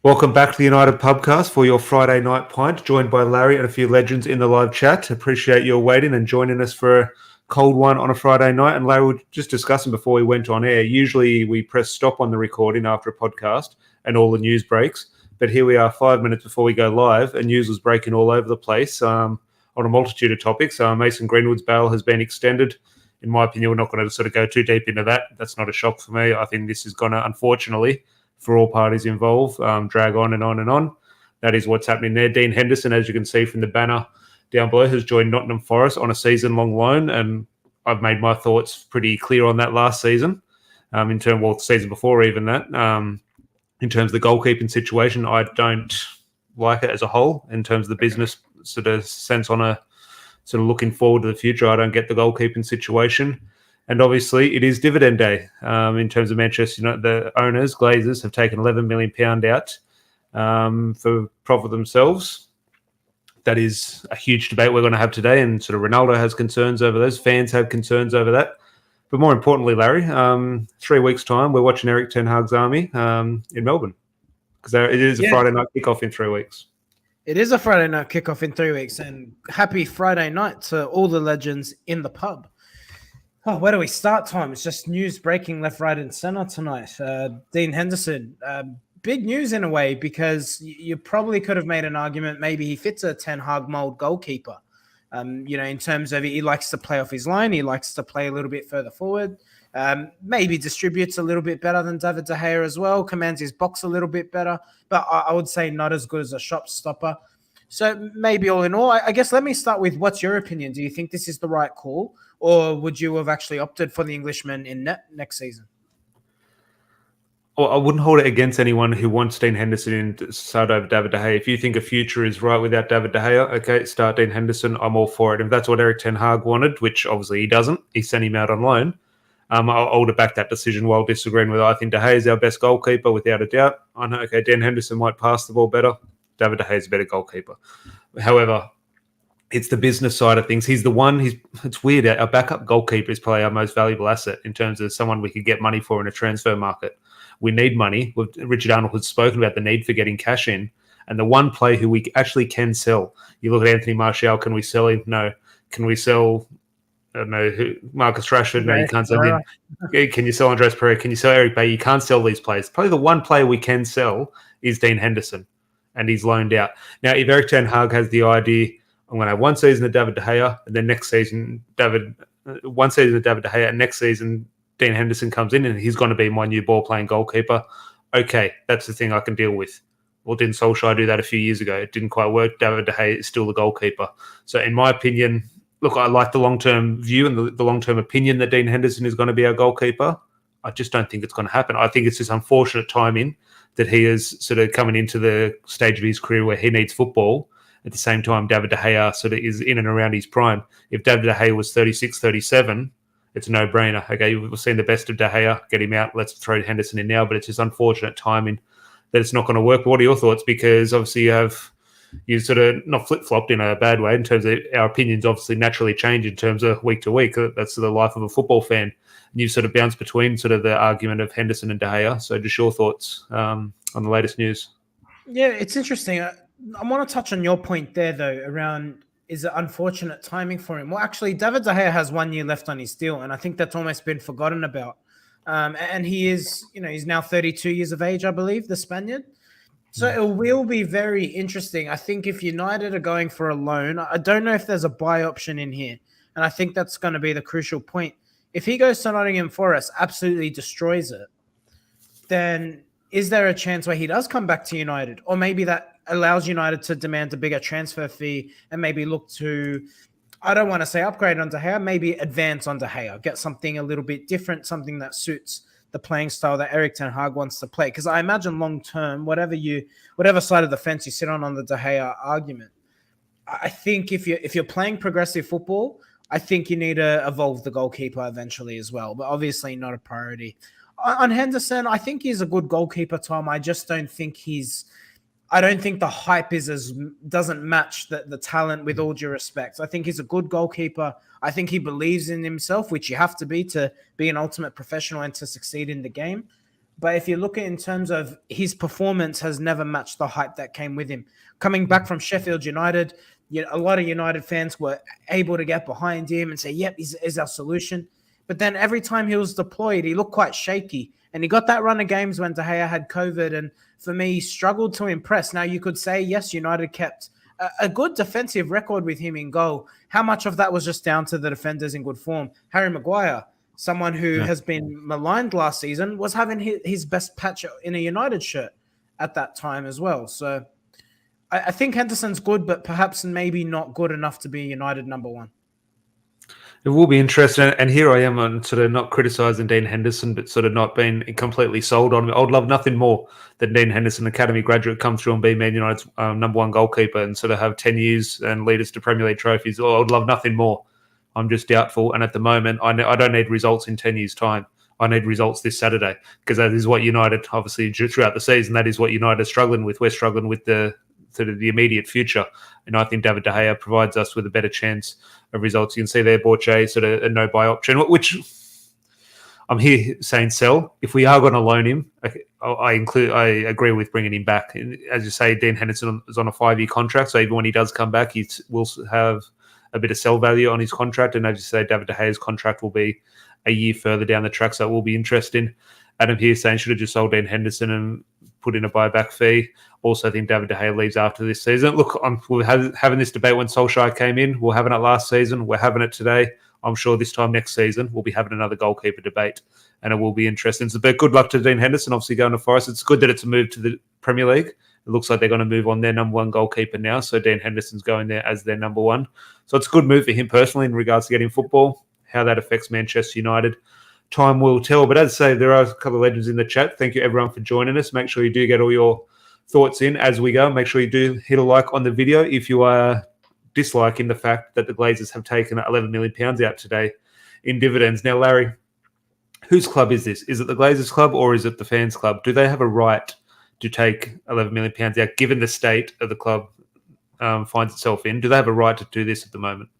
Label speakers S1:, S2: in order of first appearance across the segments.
S1: Welcome back to the United Pubcast for your Friday Night Pint, joined by Larry and a few legends in the live chat. Appreciate your waiting and joining us for a cold one on a Friday night. And Larry, we were just discussing before we went on air, usually we press stop on the recording after a podcast and all the news breaks. But here we are 5 minutes before we go live, and news was breaking all over the place on a multitude of topics. Mason Greenwood's bail has been extended. In my opinion, we're not going to sort of go too deep into that. That's not a shock for me. I think this is going to, unfortunately, for all parties involved, drag on and on and on. That is what's happening there. Dean Henderson, as you can see from the banner down below, has joined Nottingham Forest on a season-long loan, and I've made my thoughts pretty clear on that last season, the season before even that. In terms of the goalkeeping situation, I don't like it as a whole. In terms of the business sort of sense on a sort of looking forward to the future, I don't get the goalkeeping situation. And obviously, it is dividend day. In terms of Manchester United, the owners, Glazers, have taken £11 million out for profit themselves. That is a huge debate we're going to have today, and sort of Ronaldo has concerns over those. Fans have concerns over that. But more importantly, Larry, 3 weeks' time, we're watching Eric Ten Hag's Army in Melbourne, because it is a Friday night kickoff in 3 weeks.
S2: It is a Friday night kickoff in 3 weeks, and happy Friday night to all the legends in the pub. Oh, where do we start, Tom? It's just news breaking left, right, and center tonight. Dean Henderson, big news in a way, because you probably could have made an argument maybe he fits a Ten Hag mold goalkeeper. In terms of he likes to play off his line, he likes to play a little bit further forward, maybe distributes a little bit better than David De Gea as well, commands his box a little bit better, but I would say not as good as a shot stopper. So maybe all in all, I guess let me start with, what's your opinion? Do you think this is the right call, or would you have actually opted for the Englishman in net next season?
S1: Well, I wouldn't hold it against anyone who wants Dean Henderson in to start over David De Gea. If you think a future is right without David De Gea, okay, start Dean Henderson. I'm all for it. If that's what Eric Ten Hag wanted, which obviously he doesn't, he sent him out on loan. I'll back that decision while disagreeing with it. I think De Gea is our best goalkeeper, without a doubt. I know, okay, Dean Henderson might pass the ball better. David De Gea is a better goalkeeper. However, it's the business side of things. He's the one. It's weird. Our backup goalkeeper is probably our most valuable asset in terms of someone we could get money for in a transfer market. We need money. Richard Arnold has spoken about the need for getting cash in, and the one player who we actually can sell. You look at Anthony Martial. Can we sell him? No. Can we sell? I don't know, Marcus Rashford? No, you can't sell him. Can you sell Andres Pereira? Can you sell Eric Bailly? You can't sell these players. Probably the one player we can sell is Dean Henderson, and he's loaned out. Now, if Eric Ten Hag has the idea, I'm going to have one season of David De Gea, and then next season, one season of David De Gea, and next season, Dean Henderson comes in, and he's going to be my new ball-playing goalkeeper. Okay, that's the thing I can deal with. Well, didn't Solskjaer do that a few years ago? It didn't quite work. David De Gea is still the goalkeeper. So in my opinion, look, I like the long-term view and the long-term opinion that Dean Henderson is going to be our goalkeeper. I just don't think it's going to happen. I think it's just unfortunate timing that he is sort of coming into the stage of his career where he needs football. At the same time, David De Gea sort of is in and around his prime. If David De Gea was 36, 37, it's a no-brainer. Okay, we've seen the best of De Gea. Get him out. Let's throw Henderson in now. But it's just unfortunate timing that it's not going to work. But what are your thoughts? Because obviously you sort of not flip-flopped in a bad way in terms of our opinions obviously naturally change in terms of week to week. That's the life of a football fan. And you've sort of bounced between sort of the argument of Henderson and De Gea. So just your thoughts on the latest news.
S2: Yeah, it's interesting. I want to touch on your point there, though, around is it unfortunate timing for him? Well, actually, David De Gea has 1 year left on his deal, and I think that's almost been forgotten about. And he is, he's now 32 years of age, I believe, the Spaniard. So it will be very interesting. I think if United are going for a loan, I don't know if there's a buy option in here, and I think that's going to be the crucial point. If he goes to Nottingham Forest, absolutely destroys it, then is there a chance where he does come back to United? Or maybe that allows United to demand a bigger transfer fee and maybe look to, I don't want to say upgrade on De Gea, maybe advance on De Gea, get something a little bit different, something that suits the playing style that Eric Ten Hag wants to play. Because I imagine long term, whatever side of the fence you sit on the De Gea argument, I think if you're playing progressive football, I think you need to evolve the goalkeeper eventually as well, but obviously not a priority. On Henderson, I think he's a good goalkeeper, Tom. I just don't think I don't think the hype doesn't match the talent, with all due respect. I think he's a good goalkeeper. I think he believes in himself, which you have to be an ultimate professional and to succeed in the game. But if you look at in terms of his performance has never matched the hype that came with him. Coming back from Sheffield United, a lot of United fans were able to get behind him and say, yep, he's our solution. But then every time he was deployed, he looked quite shaky. And he got that run of games when De Gea had COVID. And for me, he struggled to impress. Now, you could say, yes, United kept a good defensive record with him in goal. How much of that was just down to the defenders in good form? Harry Maguire, someone who has been maligned last season, was having his best patch in a United shirt at that time as well. So I think Henderson's good, but perhaps maybe not good enough to be United number one.
S1: It will be interesting, and here I am on sort of not criticising Dean Henderson, but sort of not being completely sold on him. I'd love nothing more than Dean Henderson, academy graduate, come through and be Man United's number one goalkeeper and sort of have 10 years and lead us to Premier League trophies. I'd love nothing more. I'm just doubtful, and at the moment, I don't need results in 10 years' time. I need results this Saturday, because that is what United, obviously, throughout the season, that is what United is struggling with. We're struggling with the sort of the immediate future, and I think David De Gea provides us with a better chance of results. You can see there, Borche, sort of a no-buy option, which I'm here saying sell. If we are going to loan him, I agree with bringing him back. As you say, Dean Henderson is on a 5-year contract, so even when he does come back, he will have a bit of sell value on his contract. And as you say, David De Gea's contract will be a year further down the track, so it will be interesting. Adam here saying should have just sold Dean Henderson and put in a buyback fee. Also, I think David De Gea leaves after this season. Look, we're having this debate when Solskjaer came in. We're having it last season. We're having it today. I'm sure this time next season we'll be having another goalkeeper debate, and it will be interesting. So, but good luck to Dean Henderson, obviously going to Forest. It's good that it's a move to the Premier League. It looks like they're going to move on their number one goalkeeper now, so Dean Henderson's going there as their number one. So it's a good move for him personally in regards to getting football. How that affects Manchester United, time will tell. But as I say, there are a couple of legends in the chat. Thank you, everyone, for joining us. Make sure you do get all your thoughts in as we go. Make sure you do hit a like on the video if you are disliking the fact that the Glazers have taken £11 million out today in dividends. Now, Larry, whose club is this? Is it the Glazers club or is it the fans club? Do they have a right to take £11 million out, given the state of the club finds itself in? Do they have a right to do this at the moment?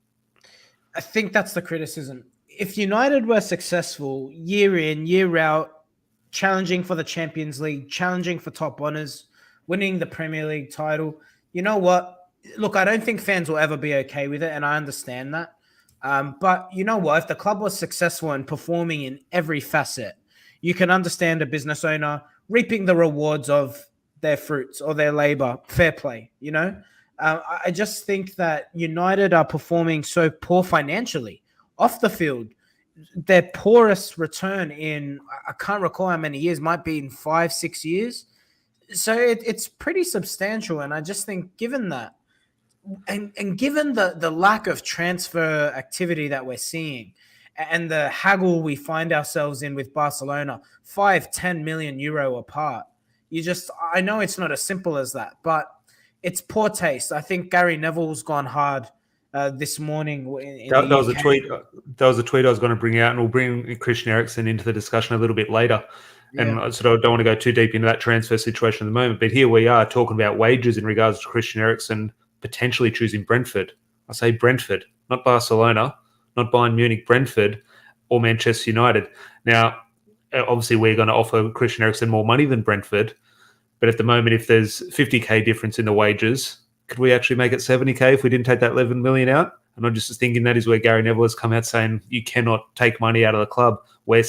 S2: I think that's the criticism. If United were successful year in, year out, challenging for the Champions League, challenging for top honours, winning the Premier League title, you know what? Look, I don't think fans will ever be okay with it, and I understand that. But you know what? If the club was successful and performing in every facet, you can understand a business owner reaping the rewards of their fruits or their labour. Fair play, you know? I just think that United are performing so poor financially off the field. Their poorest return in, I can't recall how many years, might be in 5-6 years. So it's pretty substantial. And I just think given that, and given the lack of transfer activity that we're seeing and the haggle we find ourselves in with Barcelona, 5-10 million euro apart, I know it's not as simple as that, but it's poor taste. I think Gary Neville's gone hard this morning.
S1: That was a tweet. That was a tweet I was going to bring out, and we'll bring Christian Eriksen into the discussion a little bit later. Yeah. And I sort of don't want to go too deep into that transfer situation at the moment. But here we are talking about wages in regards to Christian Eriksen potentially choosing Brentford. I say Brentford, not Barcelona, not Bayern Munich, Brentford or Manchester United. Now, obviously, we're going to offer Christian Eriksen more money than Brentford. But at the moment, if there's 50k difference in the wages, could we actually make it 70k if we didn't take that 11 million out? And I'm just thinking that is where Gary Neville has come out saying you cannot take money out of the club, where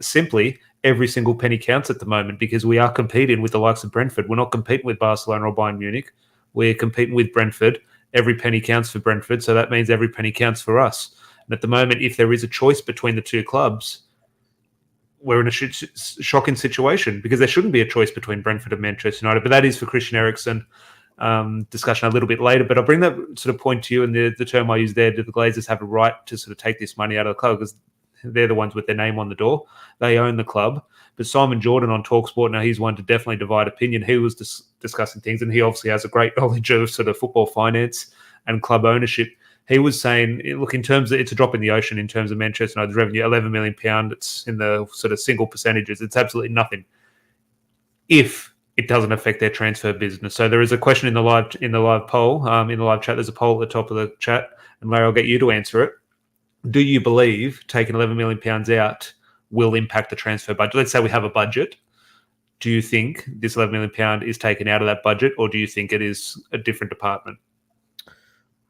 S1: simply every single penny counts at the moment, because we are competing with the likes of Brentford. We're not competing with Barcelona or Bayern Munich. We're competing with Brentford. Every penny counts for Brentford, so that means every penny counts for us. And at the moment, if there is a choice between the two clubs, we're in a shocking situation, because there shouldn't be a choice between Brentford and Manchester United. But that is for Christian Eriksen discussion a little bit later. But I'll bring that sort of point to you, and the term I use there, do the Glazers have a right to sort of take this money out of the club? Because they're the ones with their name on the door. They own the club. But Simon Jordan on TalkSport, now he's one to definitely divide opinion. He was discussing things, and he obviously has a great knowledge of sort of football finance and club ownership. He was saying, look, in terms of, it's a drop in the ocean in terms of Manchester United's revenue, £11 million. It's in the sort of single percentages. It's absolutely nothing if it doesn't affect their transfer business. So there is a question in the live poll, in the live chat. There's a poll at the top of the chat, and Larry, I'll get you to answer it. Do you believe taking £11 million out will impact the transfer budget? Let's say we have a budget do you think this £11 million is taken out of that budget, or do you think it is a different department?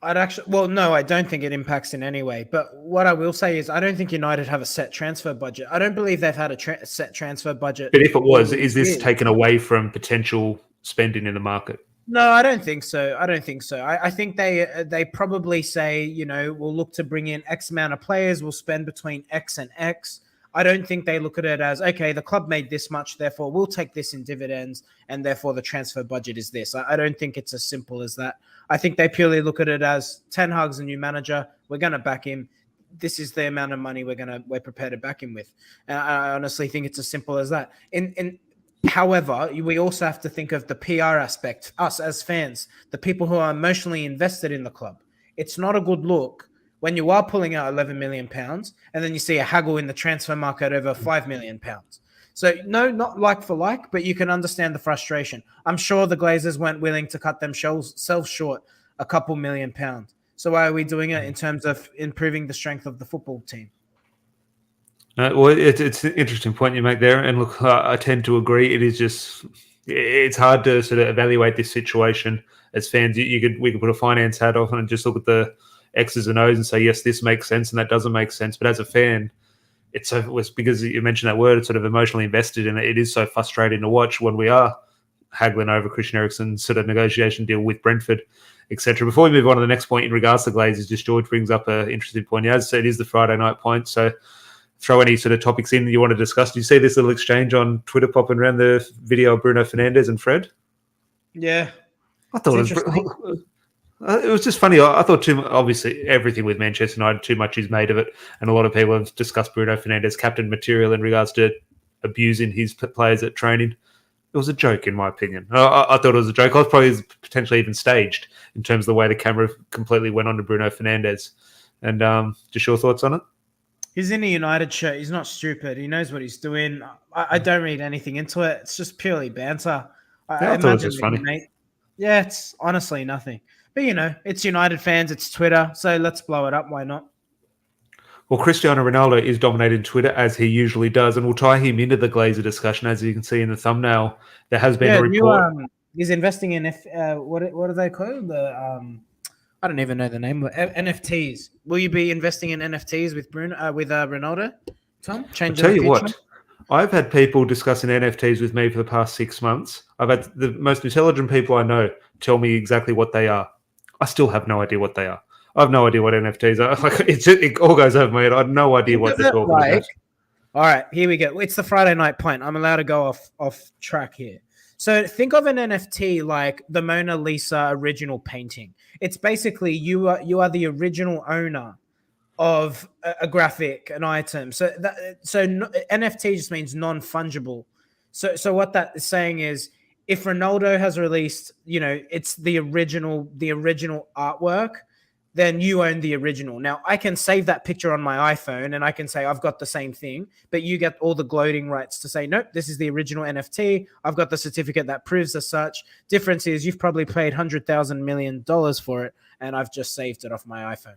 S2: No, I don't think it impacts in any way. But what I will say is I don't think United have a set transfer budget. I don't believe they've had a set transfer budget.
S1: But if it was, is this taken away from potential spending in the market?
S2: No, I don't think so. I think they probably say, we'll look to bring in X amount of players. We'll spend between X and X. I don't think they look at it as, okay, the club made this much, therefore we'll take this in dividends, and therefore the transfer budget is this. I don't think it's as simple as that. I think they purely look at it as Ten Hag's a new manager. We're going to back him. This is the amount of money we're prepared to back him with. And I honestly think it's as simple as that. However, we also have to think of the PR aspect, us as fans, the people who are emotionally invested in the club. It's not a good look when you are pulling out £11 million and then you see a haggle in the transfer market over £5 million. So no, not like for like, but you can understand the frustration. I'm sure the Glazers weren't willing to cut themselves short a couple £1 million. So why are we doing it in terms of improving the strength of the football team?
S1: Well, it's an interesting point you make there. And look, I tend to agree. It's hard to sort of evaluate this situation as fans. We could put a finance hat on and just look at the X's and O's and say, yes, this makes sense and that doesn't make sense. But as a fan, it was because you mentioned that word, it's sort of emotionally invested in it. It is so frustrating to watch when we are haggling over Christian Eriksen's sort of negotiation deal with Brentford, etc. Before we move on to the next point in regards to Glazers, just George brings up an interesting point. As I said, it is the Friday Night Pint, so throw any sort of topics in you want to discuss. Do you see this little exchange on Twitter popping around, the video of Bruno Fernandes and Fred?
S2: Yeah.
S1: I thought it was just funny. I thought obviously everything with Manchester United, too much is made of it. And a lot of people have discussed Bruno Fernandes captain material in regards to abusing his players at training. It was a joke, in my opinion. I thought it was a joke. I was probably potentially even staged in terms of the way the camera completely went on to Bruno Fernandes. And just your thoughts on it?
S2: He's in a United shirt. He's not stupid. He knows what he's doing. I don't read anything into it. It's just purely banter.
S1: I thought it was just funny.
S2: Yeah, it's honestly nothing. But, it's United fans. It's Twitter. So let's blow it up. Why not?
S1: Well, Cristiano Ronaldo is dominating Twitter, as he usually does, and we'll tie him into the Glazer discussion. As you can see in the thumbnail, there has been a report.
S2: He's investing in, what are they called? I don't even know the name of it. NFTs. Will you be investing in NFTs with Ronaldo, Tom?
S1: I'll tell you what, I've had people discussing NFTs with me for the past 6 months. I've had the most intelligent people I know tell me exactly what they are. I still have no idea what they are. I have no idea what NFTs are. It all goes over my head. I have no idea what they're talking about.
S2: All right, here we go. It's the Friday Night Pint. I'm allowed to go off track here. So think of an NFT like the Mona Lisa original painting. It's basically you are the original owner of a graphic, an item. So NFT just means non-fungible. So what that is saying is, if Ronaldo has released, it's the original artwork, then you own the original. Now, I can save that picture on my iPhone and I can say I've got the same thing, but you get all the gloating rights to say, nope, this is the original NFT. I've got the certificate that proves as such. Difference is you've probably paid $100,000 million for it, and I've just saved it off my iPhone.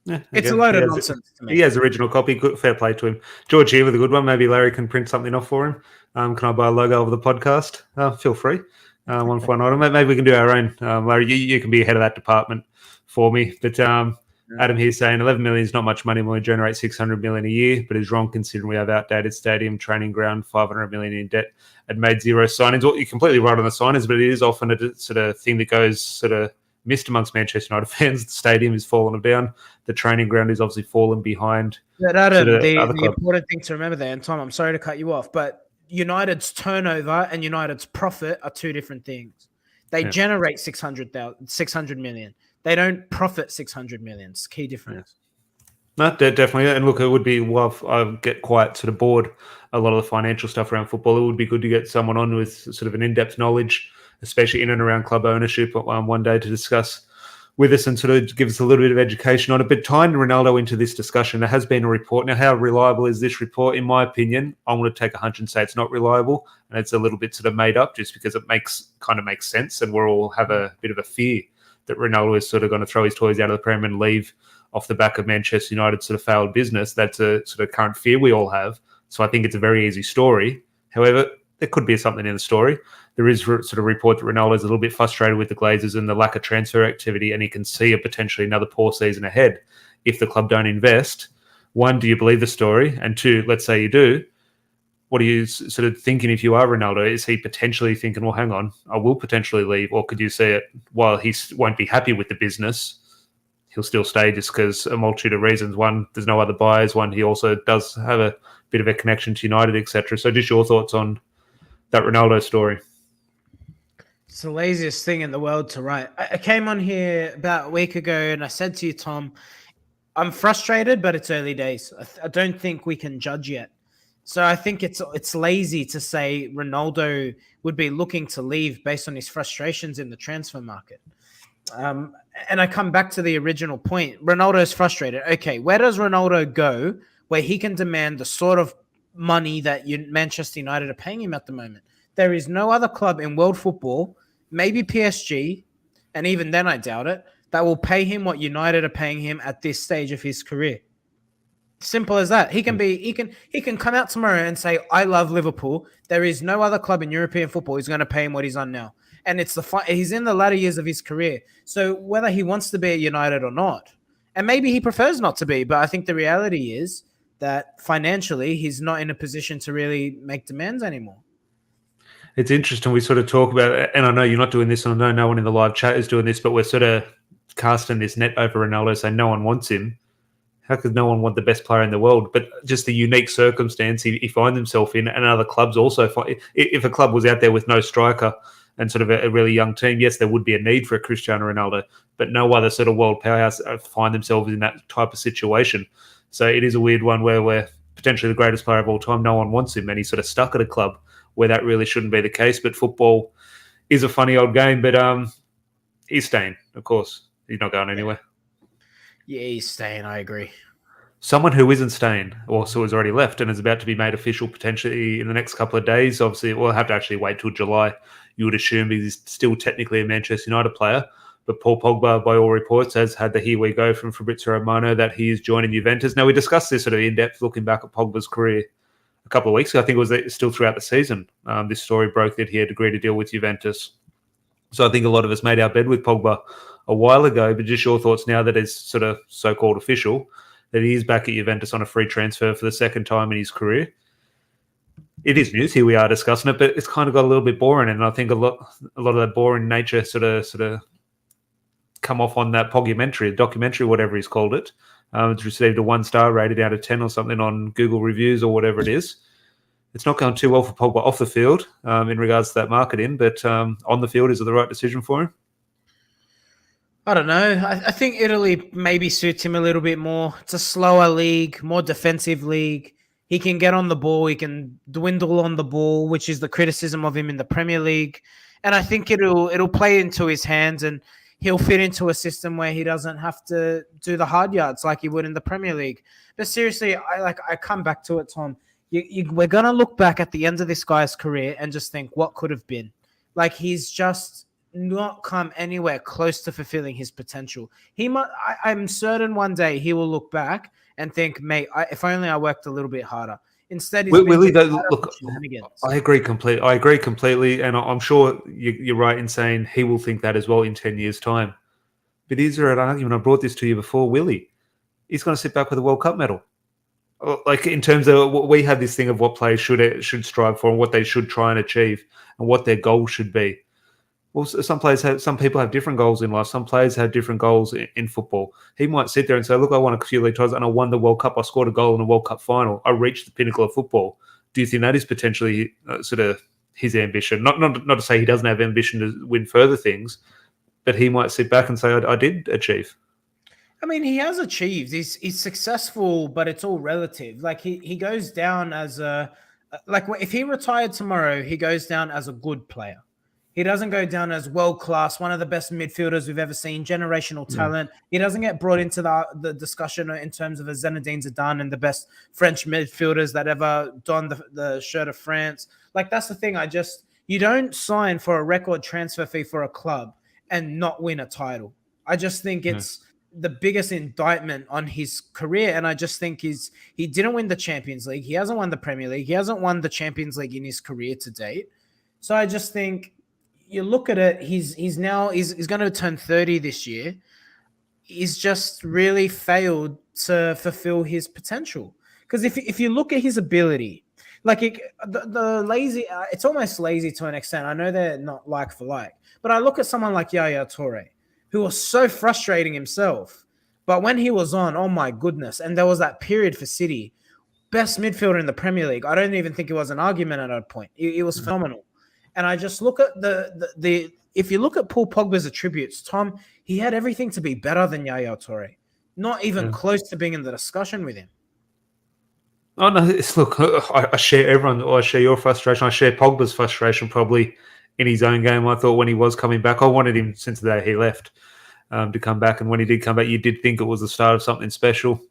S2: Yeah, it's a load of nonsense to me.
S1: He has original copy. Good, fair play to him. George here with a good one. Maybe Larry can print something off for him. Can I buy a logo of the podcast? Feel free. One for one item. Maybe we can do our own. Larry, you can be ahead of that department for me. But Adam here saying $11 million is not much money when we generate $600 million a year, but is wrong considering we have outdated stadium, training ground, $500 million in debt, and made zero signings. Well, you're completely right on the signings, but it is often a sort of thing that goes sort of missed amongst Manchester United fans. The stadium is fallen down. The training ground is obviously fallen behind.
S2: But Adam, the important thing to remember there, and Tom, I'm sorry to cut you off, but United's turnover and United's profit are two different things. They generate 600 million. They don't profit 600 million. It's a key difference.
S1: No, definitely. And look, it would be, I get quite sort of bored a lot of the financial stuff around football. It would be good to get someone on with sort of an in-depth knowledge, especially in and around club ownership, one day to discuss with us and sort of give us a little bit of education on it. But tying Ronaldo into this discussion, there has been a report. Now, how reliable is this report? In my opinion, I'm going to take a hunch and say it's not reliable, and it's a little bit sort of made up just because it makes sense, and we all have a bit of a fear that Ronaldo is sort of going to throw his toys out of the Prem and leave off the back of Manchester United's sort of failed business. That's a sort of current fear we all have. So I think it's a very easy story. However, there could be something in the story. There is sort of report that Ronaldo is a little bit frustrated with the Glazers and the lack of transfer activity, and he can see a potentially another poor season ahead if the club don't invest. One, do you believe the story? And two, let's say you do, what are you sort of thinking if you are Ronaldo? Is he potentially thinking, well, hang on, I will potentially leave? Or could you see it, while he won't be happy with the business, he'll still stay just because a multitude of reasons. One, there's no other buyers. One, he also does have a bit of a connection to United, etc. So just your thoughts on that Ronaldo story.
S2: It's the laziest thing in the world to write. I came on here about a week ago and I said to you, Tom, I'm frustrated, but it's early days. I don't think we can judge yet. So I think it's lazy to say Ronaldo would be looking to leave based on his frustrations in the transfer market. And I come back to the original point. Ronaldo's frustrated. Okay, where does Ronaldo go where he can demand the sort of money that Manchester United are paying him at the moment? There is no other club in world football, maybe PSG, and even then I doubt it, that will pay him what United are paying him at this stage of his career. Simple as that. He can come out tomorrow and say, I love Liverpool. There is no other club in European football who's going to pay him what he's on now. And he's in the latter years of his career. So whether he wants to be at United or not, and maybe he prefers not to be, but I think the reality is that financially he's not in a position to really make demands anymore.
S1: It's interesting. We sort of talk about it, and I know you're not doing this, and I know no one in the live chat is doing this, but we're sort of casting this net over Ronaldo, saying no one wants him. How could no one want the best player in the world? But just the unique circumstance he finds himself in, and other clubs also find. If a club was out there with no striker and sort of a really young team, yes, there would be a need for a Cristiano Ronaldo, but no other sort of world powerhouse find themselves in that type of situation. So it is a weird one where we're potentially the greatest player of all time. No one wants him, and he's sort of stuck at a club where that really shouldn't be the case. But football is a funny old game, but he's staying, of course. He's not going anywhere.
S2: Yeah, he's staying. I agree.
S1: Someone who isn't staying also has already left and is about to be made official potentially in the next couple of days. Obviously, we'll have to actually wait till July. You would assume he's still technically a Manchester United player. But Paul Pogba, by all reports, has had the here we go from Fabrizio Romano that he is joining Juventus. Now, we discussed this sort of in-depth looking back at Pogba's career a couple of weeks ago. I think it was still throughout the season. This story broke that he had agreed to deal with Juventus. So I think a lot of us made our bed with Pogba a while ago, but just your thoughts now that it's sort of so-called official, that he is back at Juventus on a free transfer for the second time in his career. It is news. Here we are discussing it, but it's kind of got a little bit boring, and I think a lot of that boring nature sort of come off on that documentary, whatever he's called it. It's received a 1-star rated out of 10 or something on Google reviews or whatever it is. It's not going too well for Pogba off the field in regards to that marketing, but on the field, is it the right decision for him?
S2: I don't know. I think Italy maybe suits him a little bit more. It's a slower league, more defensive league. He can get on the ball. He can dwindle on the ball, which is the criticism of him in the Premier League. And I think it'll play into his hands, and he'll fit into a system where he doesn't have to do the hard yards like he would in the Premier League. But seriously, I come back to it, Tom. We're going to look back at the end of this guy's career and just think what could have been. Like, he's just not come anywhere close to fulfilling his potential. I'm certain one day he will look back and think, mate, if only I worked a little bit harder. Instead,
S1: Willie, look, I agree completely, and I'm sure you're right in saying he will think that as well in 10 years' time. But is there an argument? I brought this to you before, Willie. He's going to sit back with a World Cup medal. Like, in terms of we have this thing of what players should strive for and what they should try and achieve and what their goals should be. Well, some people have different goals in life. Some players have different goals in football. He might sit there and say, look, I won a few league titles and I won the World Cup. I scored a goal in the World Cup final. I reached the pinnacle of football. Do you think that is potentially sort of his ambition? Not to say he doesn't have ambition to win further things, but he might sit back and say, I did achieve.
S2: I mean, he has achieved. He's successful, but it's all relative. Like, he goes down as if he retired tomorrow, he goes down as a good player. He doesn't go down as world-class, one of the best midfielders we've ever seen, generational talent. He doesn't get brought into the discussion in terms of a Zinedine Zidane and the best French midfielders that ever donned the shirt of France. Like, that's the thing. You don't sign for a record transfer fee for a club and not win a title. I just think it's the biggest indictment on his career. And I just think he didn't win the Champions League. He hasn't won the Premier League. He hasn't won the Champions League in his career to date. So I just think you look at it, he's going to turn 30 this year. He's just really failed to fulfill his potential. Because if you look at his ability, like the lazy, it's almost lazy to an extent. I know they're not like for like, but I look at someone like Yaya Toure, who was so frustrating himself. But when he was on, oh my goodness, and there was that period for City, best midfielder in the Premier League. I don't even think it was an argument at that point. It was phenomenal. And I just look at the if you look at Paul Pogba's attributes, Tom, he had everything to be better than Yaya Toure. Not even close to being in the discussion with him.
S1: Oh no! Look, I share I share your frustration. I share Pogba's frustration probably in his own game. I thought when he was coming back, I wanted him since the day he left to come back. And when he did come back, you did think it was the start of something special.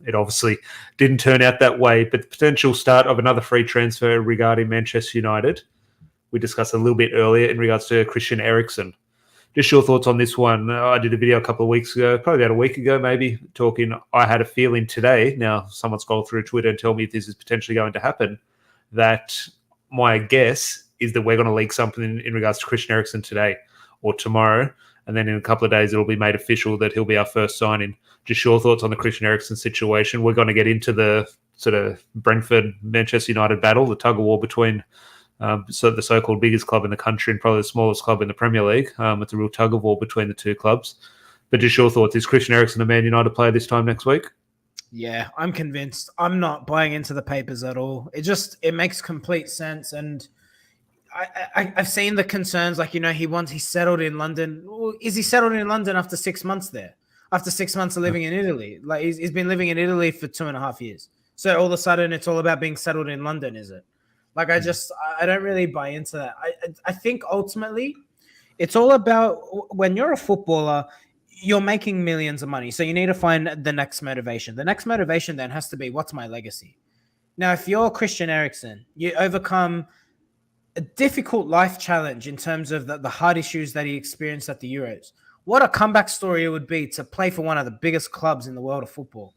S1: It obviously didn't turn out that way, but the potential start of another free transfer regarding Manchester United, we discussed a little bit earlier in regards to Christian Eriksen. Just your thoughts on this one. I did a video a couple of weeks ago, probably about a week ago maybe, talking I had a feeling today, now someone scroll through Twitter and tell me if this is potentially going to happen, that my guess is that we're going to leak something in regards to Christian Eriksen today or tomorrow, and then in a couple of days it'll be made official that he'll be our first signing. Just your thoughts on the Christian Eriksen situation. We're going to get into the sort of Brentford-Manchester United battle, the tug-of-war between so the so-called biggest club in the country and probably the smallest club in the Premier League. It's a real tug-of-war between the two clubs. But just your thoughts. Is Christian Eriksen a Man United player this time next week?
S2: Yeah, I'm convinced. I'm not buying into the papers at all. It makes complete sense. And I've seen the concerns, like, he's settled in London. Well, is he settled in London after 6 months there? After 6 months of living in Italy? Like, he's been living in Italy for 2.5 years. So all of a sudden it's all about being settled in London, is it? Like, I don't really buy into that. I think ultimately it's all about when you're a footballer, you're making millions of money. So you need to find the next motivation. The next motivation then has to be, what's my legacy? Now, if you're Christian Eriksen, you overcome a difficult life challenge in terms of the hard issues that he experienced at the Euros. What a comeback story it would be to play for one of the biggest clubs in the world of football.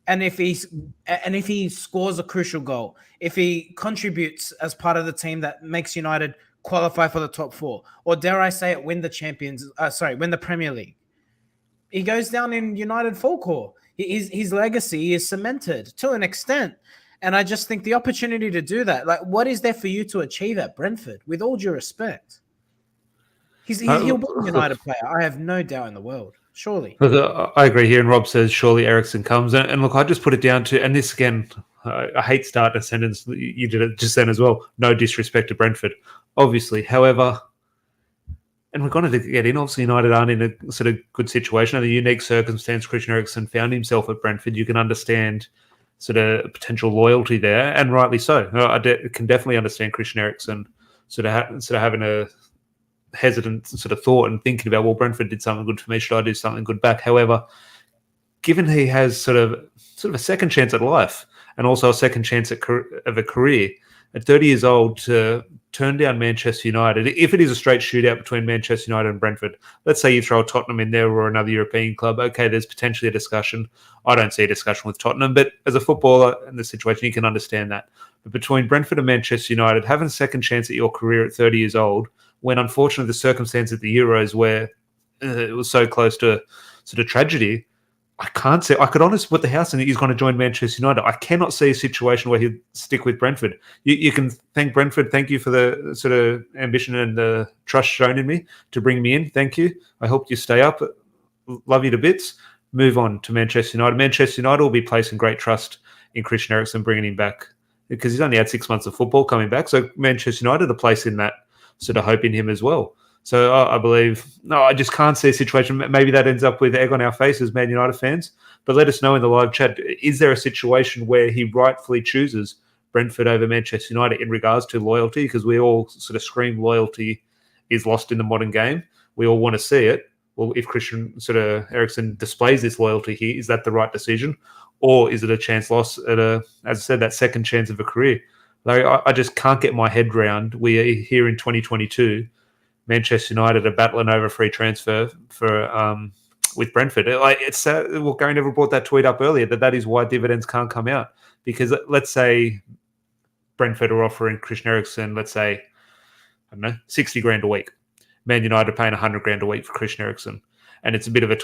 S2: And if he scores a crucial goal, if he contributes as part of the team that makes United qualify for the top four, or dare I say it, win the Premier League, he goes down in United folklore. His legacy is cemented to an extent. And I just think the opportunity to do that, like, what is there for you to achieve at Brentford? With all due respect, he'll be a United player. I have no doubt in the world. Surely.
S1: Look, I agree here. And Rob says, surely Eriksen comes. And look, I just put it down to, and this again, I hate starting a sentence. You did it just then as well. No disrespect to Brentford, obviously. However, and we're going to get in, obviously United aren't in a sort of good situation. In a unique circumstance, Christian Eriksen found himself at Brentford. You can understand sort of potential loyalty there, and rightly so. I can definitely understand Christian Eriksen sort of having a hesitant sort of thought and thinking about, well, Brentford did something good for me, should I do something good back? However, given he has sort of a second chance at life and also a second chance of a career at 30 years old to turn down Manchester United, if it is a straight shootout between Manchester United and Brentford, let's say you throw Tottenham in there or another European club, okay, there's potentially a discussion. I don't see a discussion with Tottenham, but as a footballer in the situation, you can understand that. But between Brentford and Manchester United, having a second chance at your career at 30 years old, when unfortunately the circumstance at the Euros where it was so close to sort of tragedy, I can't say. I could honestly put the house in that he's going to join Manchester United. I cannot see a situation where he'd stick with Brentford. You can thank Brentford. Thank you for the sort of ambition and the trust shown in me to bring me in. Thank you. I helped you stay up. Love you to bits. Move on to Manchester United. Manchester United will be placing great trust in Christian Eriksen, bringing him back because he's only had 6 months of football coming back. So Manchester United are placing that sort of hope in him as well. So I believe, I just can't see a situation. Maybe that ends up with egg on our faces, Man United fans. But let us know in the live chat, is there a situation where he rightfully chooses Brentford over Manchester United in regards to loyalty? Because we all sort of scream loyalty is lost in the modern game. We all want to see it. Well, if Christian sort of Eriksen displays this loyalty here, is that the right decision? Or is it a chance loss at as I said, that second chance of a career? Larry, I just can't get my head round. We are here in 2022. Manchester United are battling over free transfer for Brentford. It's well, Gary Neville brought that tweet up earlier that is why dividends can't come out, because let's say Brentford are offering Christian Eriksen, let's say, I don't know, 60 grand a week. Man United are paying 100 grand a week for Christian Eriksen. And it's a bit of a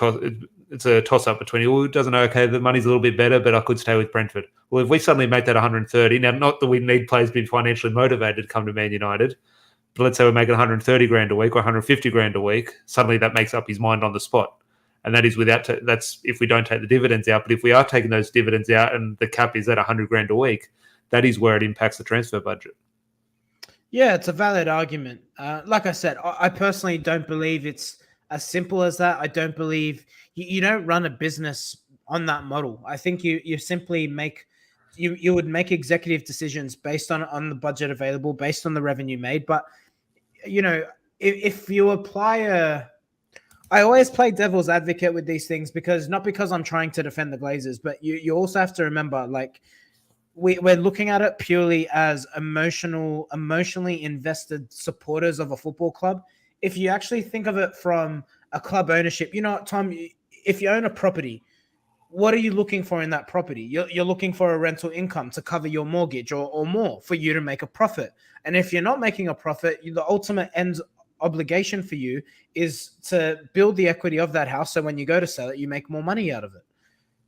S1: toss-up between, well, it doesn't know, okay, the money's a little bit better, but I could stay with Brentford. Well, if we suddenly make that 130, now not that we need players being financially motivated to come to Man United, but let's say we're making 130 grand a week or 150 grand a week, suddenly that makes up his mind on the spot. And that is that's if we don't take the dividends out. But if we are taking those dividends out and the cap is at 100 grand a week, that is where it impacts the transfer budget.
S2: Yeah, it's a valid argument. Like I said, I personally don't believe it's as simple as that. I don't believe you don't run a business on that model. I think you simply you would make executive decisions based on the budget available, based on the revenue made. But if you apply I always play devil's advocate with these things, because I'm trying to defend the Glazers, but you also have to remember, like, we're looking at it purely as emotionally invested supporters of a football club. If you actually think of it from a club ownership, Tom, if you own a property, what are you looking for in that property? You're looking for a rental income to cover your mortgage or more for you to make a profit. And if you're not making a profit, the ultimate end obligation for you is to build the equity of that house, so when you go to sell it, you make more money out of it.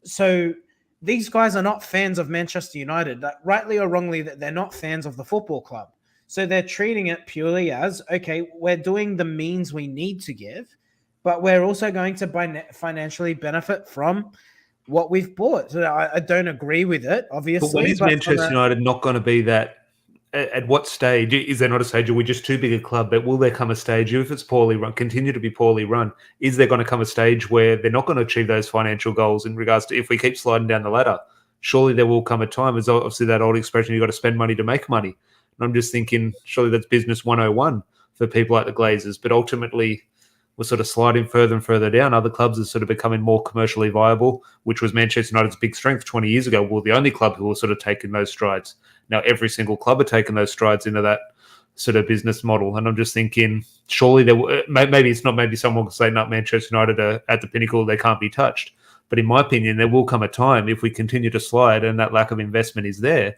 S2: So these guys are not fans of Manchester United. That, rightly or wrongly, that they're not fans of the football club. So they're treating it purely as, okay, we're doing the means we need to give, but we're also going to financially benefit from what we've bought. So I don't agree with it, obviously.
S1: But when is Manchester United not going to be that? At what stage? Is there not a stage? Are we just too big a club? But will there come a stage, if it's poorly run, continue to be poorly run, is there going to come a stage where they're not going to achieve those financial goals in regards to if we keep sliding down the ladder? Surely there will come a time, as obviously that old expression, you've got to spend money to make money. And I'm just thinking, surely that's business 101 for people like the Glazers. But ultimately, we're sort of sliding further and further down. Other clubs are sort of becoming more commercially viable, which was Manchester United's big strength 20 years ago. We're the only club who were sort of taking those strides. Now every single club are taking those strides into that sort of business model. And I'm just thinking, surely maybe it's not, maybe someone will say, no, Manchester United are at the pinnacle, they can't be touched. But in my opinion, there will come a time, if we continue to slide and that lack of investment is there,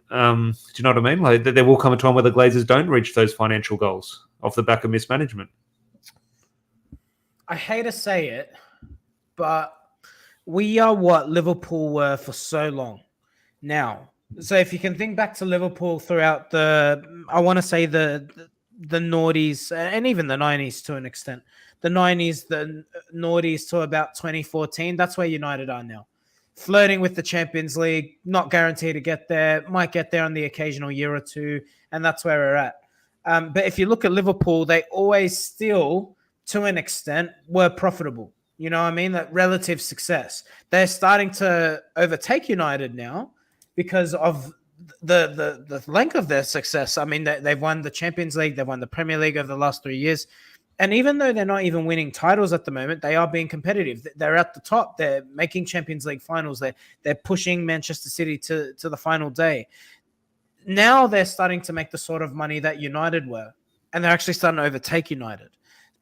S1: do you know what I mean? Like, there will come a time where the Glazers don't reach those financial goals off the back of mismanagement.
S2: I hate to say it, but we are what Liverpool were for so long now. So if you can think back to Liverpool throughout the noughties and even the 90s to an extent, the 90s, the noughties to about 2014, that's where United are now. Flirting with the Champions League, not guaranteed to get there, might get there on the occasional year or two, and that's where we're at. But if you look at Liverpool, they always still, to an extent, were profitable. You know what I mean? That relative success. They're starting to overtake United now because of the length of their success. I mean, they've won the Champions League, they've won the Premier League over the last 3 years. And even though they're not even winning titles at the moment, they are being competitive. They're at the top. They're making Champions League finals. They're pushing Manchester City to the final day. Now they're starting to make the sort of money that United were, and they're actually starting to overtake United.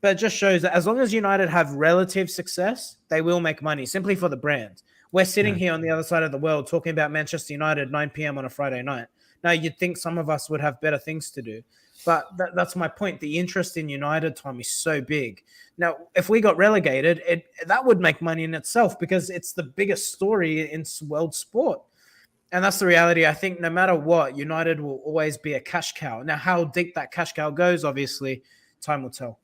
S2: But it just shows that as long as United have relative success, they will make money simply for the brand. We're sitting here on the other side of the world talking about Manchester United 9 p.m. on a Friday night. Now, you'd think some of us would have better things to do. But that's my point. The interest in United, Tom, is so big. Now, if we got relegated, that would make money in itself because it's the biggest story in world sport. And that's the reality. I think no matter what, United will always be a cash cow. Now, how deep that cash cow goes, obviously, time will tell.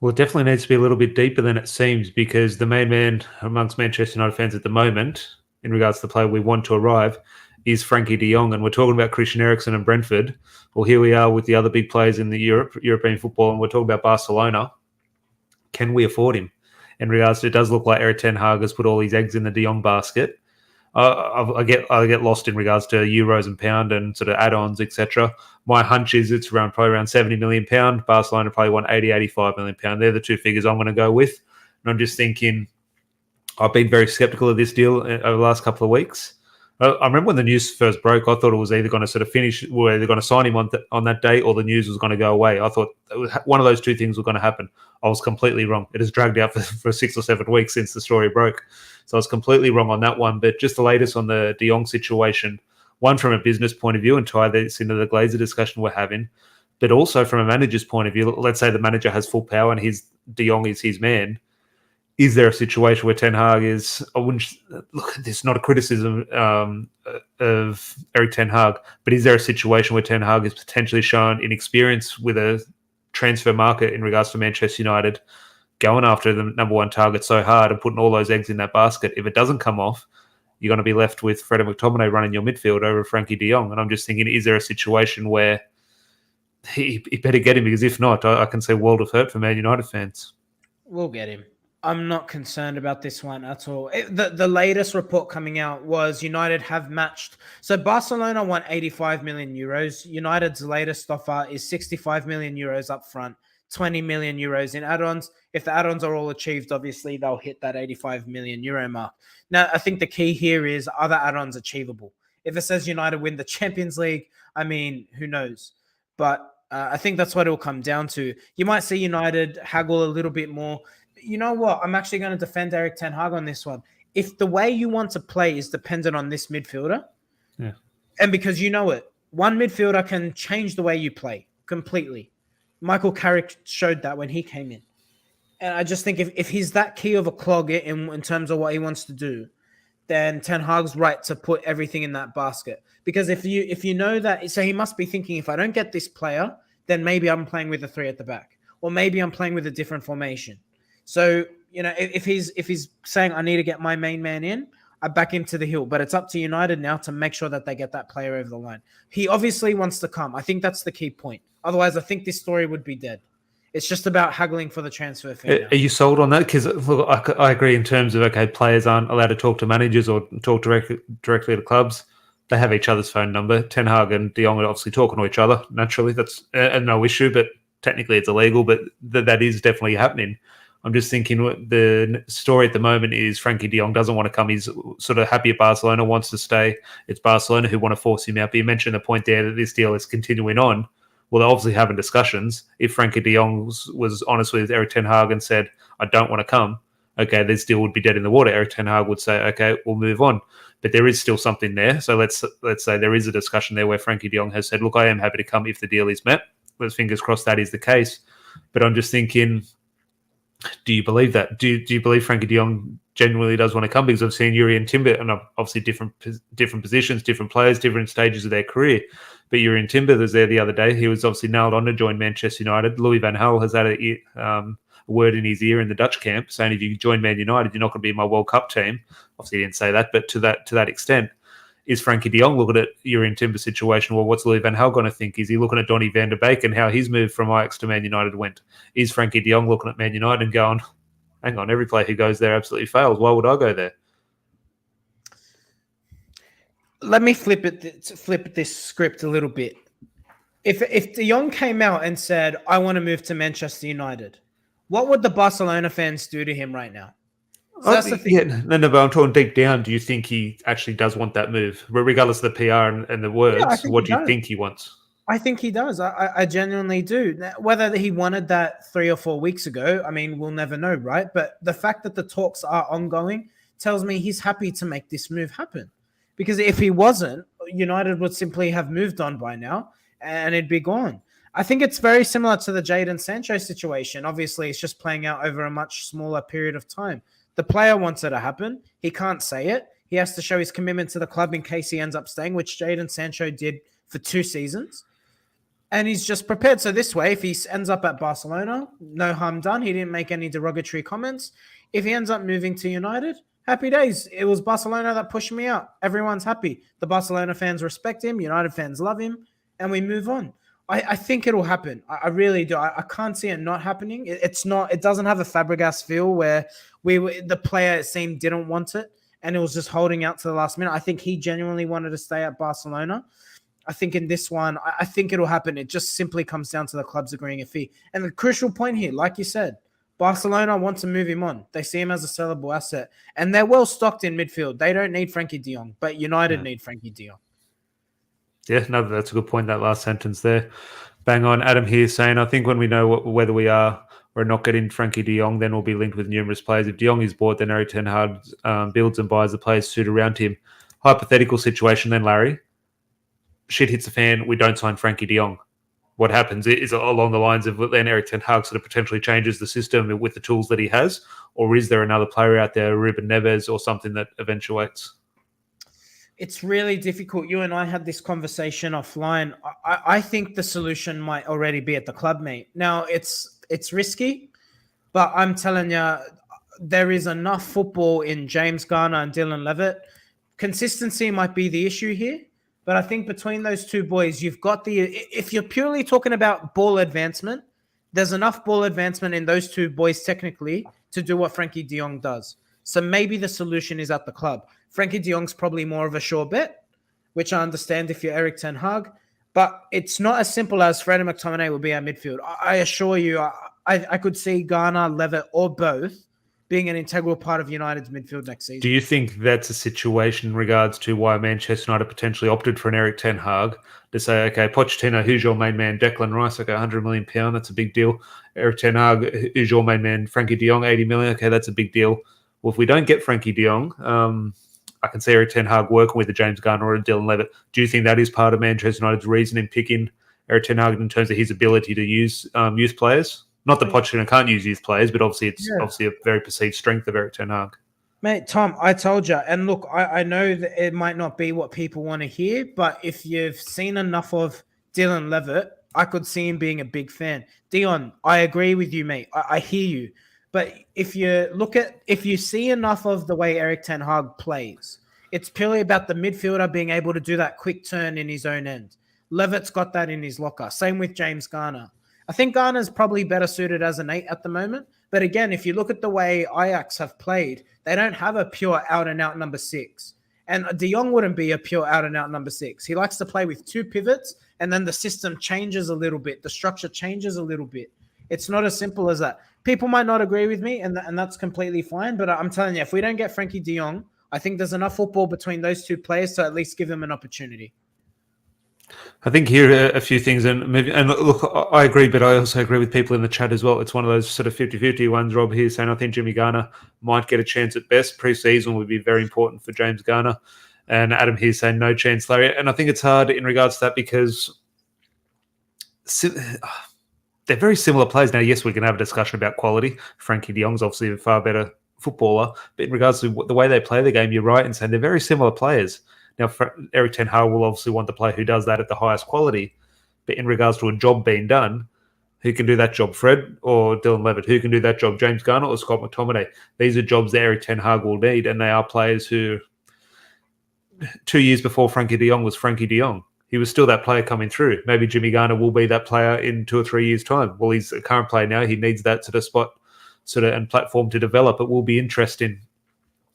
S1: Well, it definitely needs to be a little bit deeper than it seems, because the main man amongst Manchester United fans at the moment, in regards to the player we want to arrive, is Frankie de Jong. And we're talking about Christian Eriksen and Brentford. Well, here we are with the other big players in the European football, and we're talking about Barcelona. Can we afford him? In regards to, it does look like Erik ten Hag has put all his eggs in the de Jong basket. I get lost in regards to euros and pound and sort of add-ons, etc. My hunch is it's probably around £70 million. Barcelona probably want £80-85 million. They're the two figures I'm going to go with. And I'm just thinking, I've been very skeptical of this deal over the last couple of weeks. I remember when the news first broke, I thought it was either going to sort of finish, or either going to sign him on that day, or the news was going to go away. I thought one of those two things were going to happen. I was completely wrong. It has dragged out for 6 or 7 weeks since the story broke. So I was completely wrong on that one. But just the latest on the De Jong situation, one from a business point of view, and tie this into the Glazer discussion we're having, but also from a manager's point of view. Let's say the manager has full power and De Jong is his man. Is there a situation where Ten Hag is? I wouldn't look. This is not a criticism of Eric Ten Hag, but is there a situation where Ten Hag is potentially shown inexperience with a transfer market in regards to Manchester United, going after the number one target so hard and putting all those eggs in that basket? If it doesn't come off, you're going to be left with Fred and McTominay running your midfield over Frankie De Jong. And I'm just thinking, is there a situation where he better get him? Because if not, I can say world of hurt for Man United fans.
S2: We'll get him. I'm not concerned about this one at all. The latest report coming out was United have matched. So Barcelona want 85 million euros. United's latest offer is 65 million euros up front, 20 million euros in add-ons. If the add-ons are all achieved, obviously they'll hit that 85 million euro mark. Now, I think the key here is, are the add-ons achievable? If it says United win the Champions League, I mean, who knows? But I think that's what it will come down to. You might see United haggle a little bit more. You know what? I'm actually going to defend Eric Ten Hag on this one. If the way you want to play is dependent on this midfielder, and because you know it, one midfielder can change the way you play completely. Michael Carrick showed that when he came in. And I just think if he's that key of a clog in terms of what he wants to do, then Ten Hag's right to put everything in that basket. Because if you know that, so he must be thinking, if I don't get this player, then maybe I'm playing with a 3 at the back, or maybe I'm playing with a different formation. So, you know, if he's saying I need to get my main man in, I back him to the hill. But it's up to United now to make sure that they get that player over the line. He obviously wants to come. I think that's the key point. Otherwise, I think this story would be dead. It's just about haggling for the transfer fee.
S1: Are you sold on that? Because I agree in terms of, okay, players aren't allowed to talk to managers or talk directly to clubs. They have each other's phone number. Ten Hag and De Jong are obviously talking to each other. Naturally, that's no issue, but technically it's illegal. But that is definitely happening. I'm just thinking the story at the moment is Frankie De Jong doesn't want to come. He's sort of happy at Barcelona, wants to stay. It's Barcelona who want to force him out. But you mentioned the point there that this deal is continuing on. Well, they're obviously having discussions. If Frankie De Jong was honest with Eric Ten Hag and said, I don't want to come, okay, this deal would be dead in the water. Eric Ten Hag would say, okay, we'll move on. But there is still something there. So let's say there is a discussion there where Frankie De Jong has said, look, I am happy to come if the deal is met. Let's fingers crossed that is the case. But I'm just thinking, do you believe that? Do you believe Frankie De Jong genuinely does want to come? Because I've seen Yuri and Timber, and obviously different positions, different players, different stages of their career. But Yuri and Timber was there the other day. He was obviously nailed on to join Manchester United. Louis van Gaal has had a word in his ear in the Dutch camp saying, if you join Man United, you're not going to be in my World Cup team. Obviously, he didn't say that, but to that extent. Is Frankie De Jong looking at Yuri and Timber's situation? Well, what's Louis van Gaal going to think? Is he looking at Donny van der Beek and how his move from Ajax to Man United went? Is Frankie De Jong looking at Man United and going, hang on, every player who goes there absolutely fails. Why would I go there?
S2: Let me flip this script a little bit. If De Jong came out and said, I want to move to Manchester United, what would the Barcelona fans do to him right now? So that's the thing.
S1: Yeah, no, but I'm talking deep down. Do you think he actually does want that move? Regardless of the PR and the words, what do you think he wants?
S2: I think he does. I genuinely do. Whether he wanted that 3 or 4 weeks ago, I mean, we'll never know, right? But the fact that the talks are ongoing tells me he's happy to make this move happen. Because if he wasn't, United would simply have moved on by now and it'd be gone. I think it's very similar to the Jadon Sancho situation. Obviously, it's just playing out over a much smaller period of time. The player wants it to happen. He can't say it. He has to show his commitment to the club in case he ends up staying, which Jadon Sancho did for 2 seasons. And he's just prepared. So this way, if he ends up at Barcelona, no harm done. He didn't make any derogatory comments. If he ends up moving to United, happy days. It was Barcelona that pushed me out. Everyone's happy. The Barcelona fans respect him. United fans love him. And we move on. I think it'll happen. I really do. I can't see it not happening. It's not. It doesn't have a Fabregas feel where the player, it seemed, didn't want it and it was just holding out to the last minute. I think he genuinely wanted to stay at Barcelona. I think in this one, I think it'll happen. It just simply comes down to the clubs agreeing a fee. And the crucial point here, like you said, Barcelona want to move him on. They see him as a sellable asset. And they're well stocked in midfield. They don't need Frankie de Jong, but United need Frankie de Jong.
S1: Yeah, no, that's a good point, that last sentence there. Bang on. Adam here saying, I think when we know whether we are or not getting Frankie de Jong, then we'll be linked with numerous players. If de Jong is bought, then Erik ten Hag builds and buys the players suit around him. Hypothetical situation then, Larry. Shit hits the fan. We don't sign Frankie de Jong. What happens is along the lines of then Erik ten Hag sort of potentially changes the system with the tools that he has, or is there another player out there, Ruben Neves or something that eventuates?
S2: It's really difficult. You and I had this conversation offline. I think the solution might already be at the club, mate. Now, it's risky, but I'm telling you, there is enough football in James Garner and Dylan Levitt. Consistency might be the issue here. But I think between those two boys, you've got if you're purely talking about ball advancement, there's enough ball advancement in those two boys technically to do what Frankie de Jong does. So maybe the solution is at the club. Frankie de Jong's probably more of a sure bet, which I understand if you're Erik ten Hag, but it's not as simple as Freddie McTominay will be our midfield. I assure you, I could see Garner, Levitt, or both being an integral part of United's midfield next season.
S1: Do you think that's a situation in regards to why Manchester United potentially opted for an Erik ten Hag to say, okay, Pochettino, who's your main man? Declan Rice, okay, £100 million, that's a big deal. Erik ten Hag, who's your main man? Frankie de Jong, 80 million, okay, that's a big deal. Well, if we don't get Frankie de Jong, I can see Erik ten Hag working with a James Garner or a Dylan Levitt. Do you think that is part of Manchester United's reason in picking Erik ten Hag in terms of his ability to use youth players? Not that Pochettino can't use youth players, but obviously it's obviously a very perceived strength of Erik ten Hag.
S2: Mate, Tom, I told you. And look, I know that it might not be what people want to hear, but if you've seen enough of Dylan Levitt, I could see him being a big fan. Dion, I agree with you, mate. I hear you. But if you see enough of the way Erik ten Hag plays, it's purely about the midfielder being able to do that quick turn in his own end. Levitt's got that in his locker. Same with James Garner. I think Garner's probably better suited as an 8 at the moment. But again, if you look at the way Ajax have played, they don't have a pure out-and-out number 6. And de Jong wouldn't be a pure out-and-out number 6. He likes to play with 2 pivots, and then the system changes a little bit. The structure changes a little bit. It's not as simple as that. People might not agree with me, and that's completely fine. But I'm telling you, if we don't get Frankie de Jong, I think there's enough football between those two players to at least give them an opportunity.
S1: I think here are a few things, and look, I agree, but I also agree with people in the chat as well. It's one of those sort of 50-50 ones. Rob here saying, I think Jimmy Garner might get a chance at best. Pre-season would be very important for James Garner. And Adam here saying, no chance, Larry. And I think it's hard in regards to that because they're very similar players. Now, yes, we can have a discussion about quality. Frankie de Jong's obviously a far better footballer. But in regards to the way they play the game, you're right in saying they're very similar players. Now, Erik ten Hag will obviously want the player who does that at the highest quality. But in regards to a job being done, who can do that job? Fred or Dylan Levitt? Who can do that job? James Garner or Scott McTominay? These are jobs that Erik ten Hag will need, and they are players who 2 years before Frankie de Jong was Frankie de Jong. He was still that player coming through. Maybe Jimmy Garner will be that player in 2 or 3 years' time. Well, he's a current player now. He needs that sort of spot and platform to develop. It will be interesting.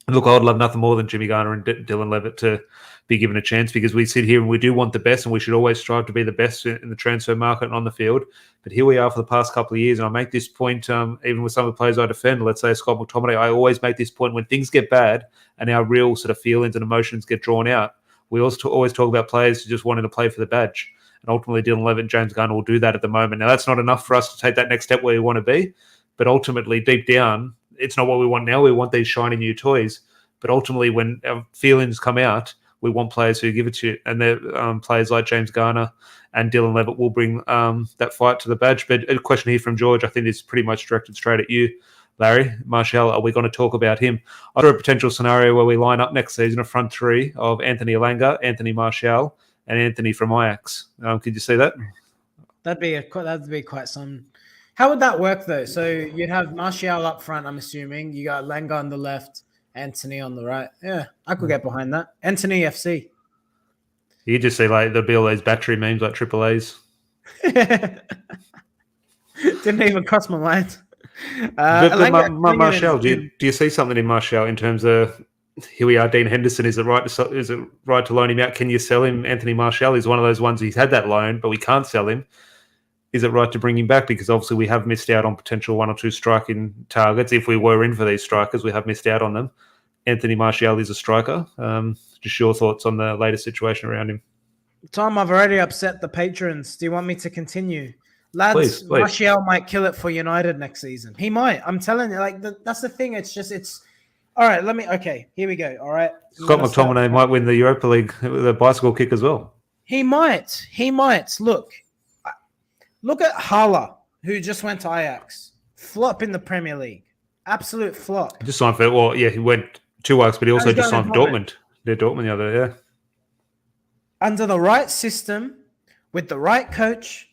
S1: Look, I would love nothing more than Jimmy Garner and Dylan Levitt to be given a chance because we sit here and we do want the best and we should always strive to be the best in the transfer market and on the field. But here we are for the past couple of years, and I make this point even with some of the players I defend, let's say Scott McTominay, I always make this point when things get bad and our real sort of feelings and emotions get drawn out, we also always talk about players who just wanting to play for the badge. And ultimately, Dylan Levitt and James Garner will do that at the moment. Now, that's not enough for us to take that next step where we want to be, but ultimately, deep down, it's not what we want now. We want these shiny new toys. But ultimately, when our feelings come out, we want players who give it to you. And they're players like James Garner and Dylan Levitt will bring that fight to the badge. But a question here from George, I think is pretty much directed straight at you, Larry. Martial, are we going to talk about him? I saw a potential scenario where we line up next season a front three of Anthony Elanga, Anthony Martial, and Anthony from Ajax. Could you see that?
S2: That'd be quite some. How would that work, though? So you'd have Martial up front, I'm assuming. You got Elanga on the left, Anthony on the right. Yeah, I could get behind that. Anthony FC.
S1: You just see there'll be all those battery memes like Triple A's.
S2: Didn't even cross my mind.
S1: Martial, do you see something in Martial in terms of here we are, Dean Henderson? Is it right to loan him out? Can you sell him? Anthony Martial is one of those ones. He's had that loan, but we can't sell him. is it right to bring him back? Because obviously we have missed out on potential 1 or 2 striking targets. If we were in for these strikers, we have missed out on them. Anthony Martial is a striker. Just your thoughts on the latest situation around him.
S2: Tom, I've already upset the patrons. Do you want me to continue? Lads,
S1: Please.
S2: Martial might kill it for United next season. He might. I'm telling you, that's the thing. It's all right. Okay, here we go. All right.
S1: Scott McTominay might win the Europa League with a bicycle kick as well.
S2: He might. Look at Hala, who just went to Ajax. Flop in the Premier League. Absolute flop.
S1: Just signed for, he went 2 weeks, but he also just signed for Dortmund. They're Dortmund the other, yeah.
S2: Under the right system, with the right coach,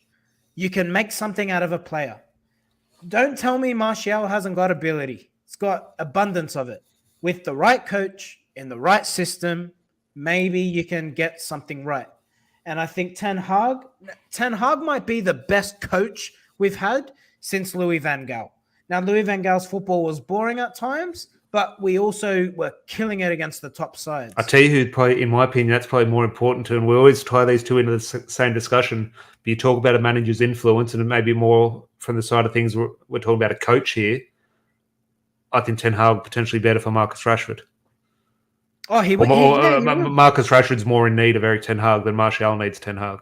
S2: you can make something out of a player. Don't tell me Martial hasn't got ability. It's got abundance of it. With the right coach, in the right system, maybe you can get something right. And I think Ten Hag might be the best coach we've had since Louis van Gaal. Now, Louis van Gaal's football was boring at times, but we also were killing it against the top sides.
S1: I'll tell you who probably, in my opinion, that's probably more important to, and we always tie these two into the same discussion, but you talk about a manager's influence and maybe more from the side of things, we're talking about a coach here. I think Ten Hag potentially better for Marcus Rashford.
S2: Oh,
S1: Marcus Rashford's more in need of Eric Ten Hag than Martial needs Ten Hag.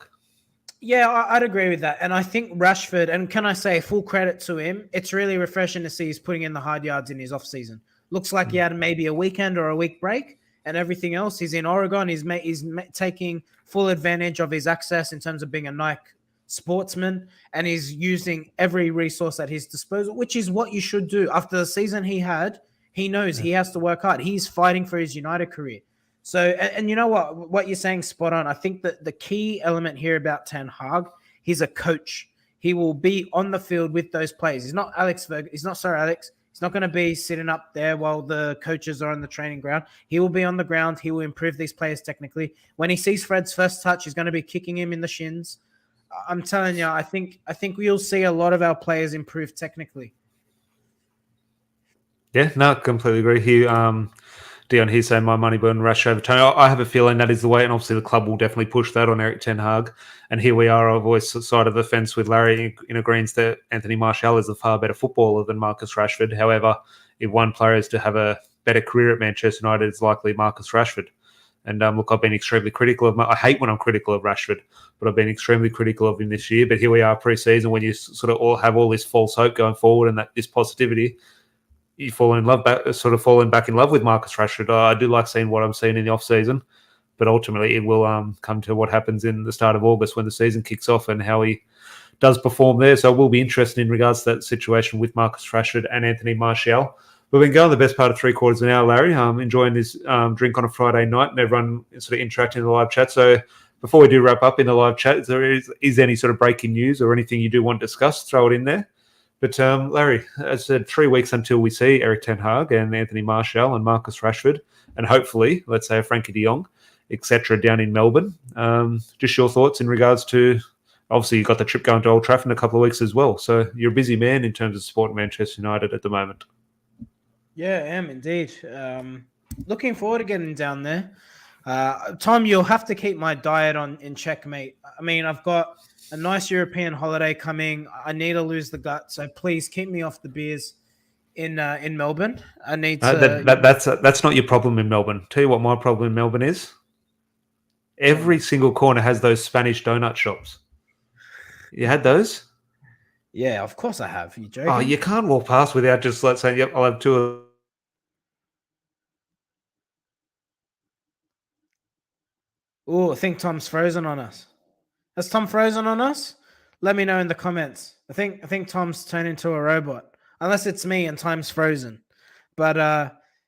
S2: Yeah, I'd agree with that. And I think Rashford, and can I say full credit to him, it's really refreshing to see he's putting in the hard yards in his off-season. Looks like he had maybe a weekend or a week break, and everything else. He's in Oregon. He's taking full advantage of his access in terms of being a Nike sportsman, and he's using every resource at his disposal, which is what you should do. After the season he had, he knows he has to work hard. He's fighting for his United career. So, and you know what you're saying, spot on. I think that the key element here about Ten Hag, he's a coach. He will be on the field with those players. He's not He's not Sir Alex. He's not going to be sitting up there while the coaches are on the training ground. He will be on the ground. He will improve these players technically. When he sees Fred's first touch, he's going to be kicking him in the shins. I'm telling you, I think we'll see a lot of our players improve technically.
S1: Yeah, no, completely agree. Dion here saying my money burn Rash over Tony. I have a feeling that is the way, and obviously the club will definitely push that on Eric Ten Hag. And here we are, I've always side of the fence with Larry in agreement that Anthony Martial is a far better footballer than Marcus Rashford. However, if one player is to have a better career at Manchester United, it's likely Marcus Rashford. And look, I've been extremely critical of I hate when I'm critical of Rashford, but I've been extremely critical of him this year. But here we are pre-season when you sort of all have all this false hope going forward and this positivity. You falling back in love with Marcus Rashford. I do like seeing what I'm seeing in the off-season, but ultimately it will come to what happens in the start of August when the season kicks off and how he does perform there. So it will be interesting in regards to that situation with Marcus Rashford and Anthony Martial. We've been going the best part of 3/4 of an hour, Larry. Enjoying this drink on a Friday night and everyone sort of interacting in the live chat. So before we do wrap up in the live chat, is there any sort of breaking news or anything you do want to discuss? Throw it in there. But Larry, as I said, 3 weeks until we see Eric Ten Hag and Anthony Martial and Marcus Rashford, and hopefully, let's say, a Frankie de Jong, etc., down in Melbourne. Just your thoughts in regards to, obviously, you've got the trip going to Old Trafford in a couple of weeks as well. So you're a busy man in terms of supporting Manchester United at the moment.
S2: Yeah, I am indeed. Looking forward to getting down there. Tom, you'll have to keep my diet in check, mate. I mean, I've got a nice European holiday coming. I need to lose the gut, so please keep me off the beers in Melbourne. I need to.
S1: That's not your problem in Melbourne. Tell you what my problem in Melbourne is. Every single corner has those Spanish donut shops. You had those?
S2: Yeah, of course I have. You joking?
S1: Oh, you can't walk past without just saying, "Yep, I'll have 2 of."
S2: Oh, I think Tom's frozen on us. Has Tom frozen on us? Let me know in the comments. I think Tom's turned into a robot. Unless it's me and time's frozen. But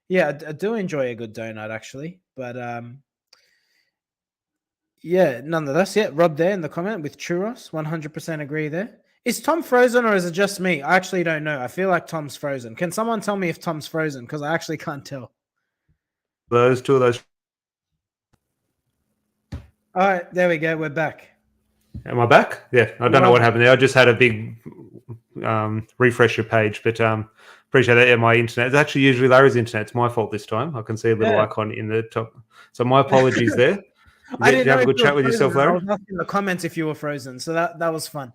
S2: yeah, I do enjoy a good donut actually. But yeah, nonetheless, yeah, Rob there in the comment with churros. 100% agree there. Is Tom frozen or is it just me? I actually don't know. I feel like Tom's frozen. Can someone tell me if Tom's frozen? Because I actually can't tell.
S1: Those 2 of those.
S2: All right, there we go. We're back.
S1: Am I back? Yeah, I don't know what happened there. I just had a big refresh your page, but appreciate that. Yeah, my internet. It's actually usually Larry's internet. It's my fault this time. I can see a little icon in the top. So my apologies there.
S2: I didn't
S1: have a good chat with yourself, Larry.
S2: I was asking in the comments if you were frozen, so that was fun.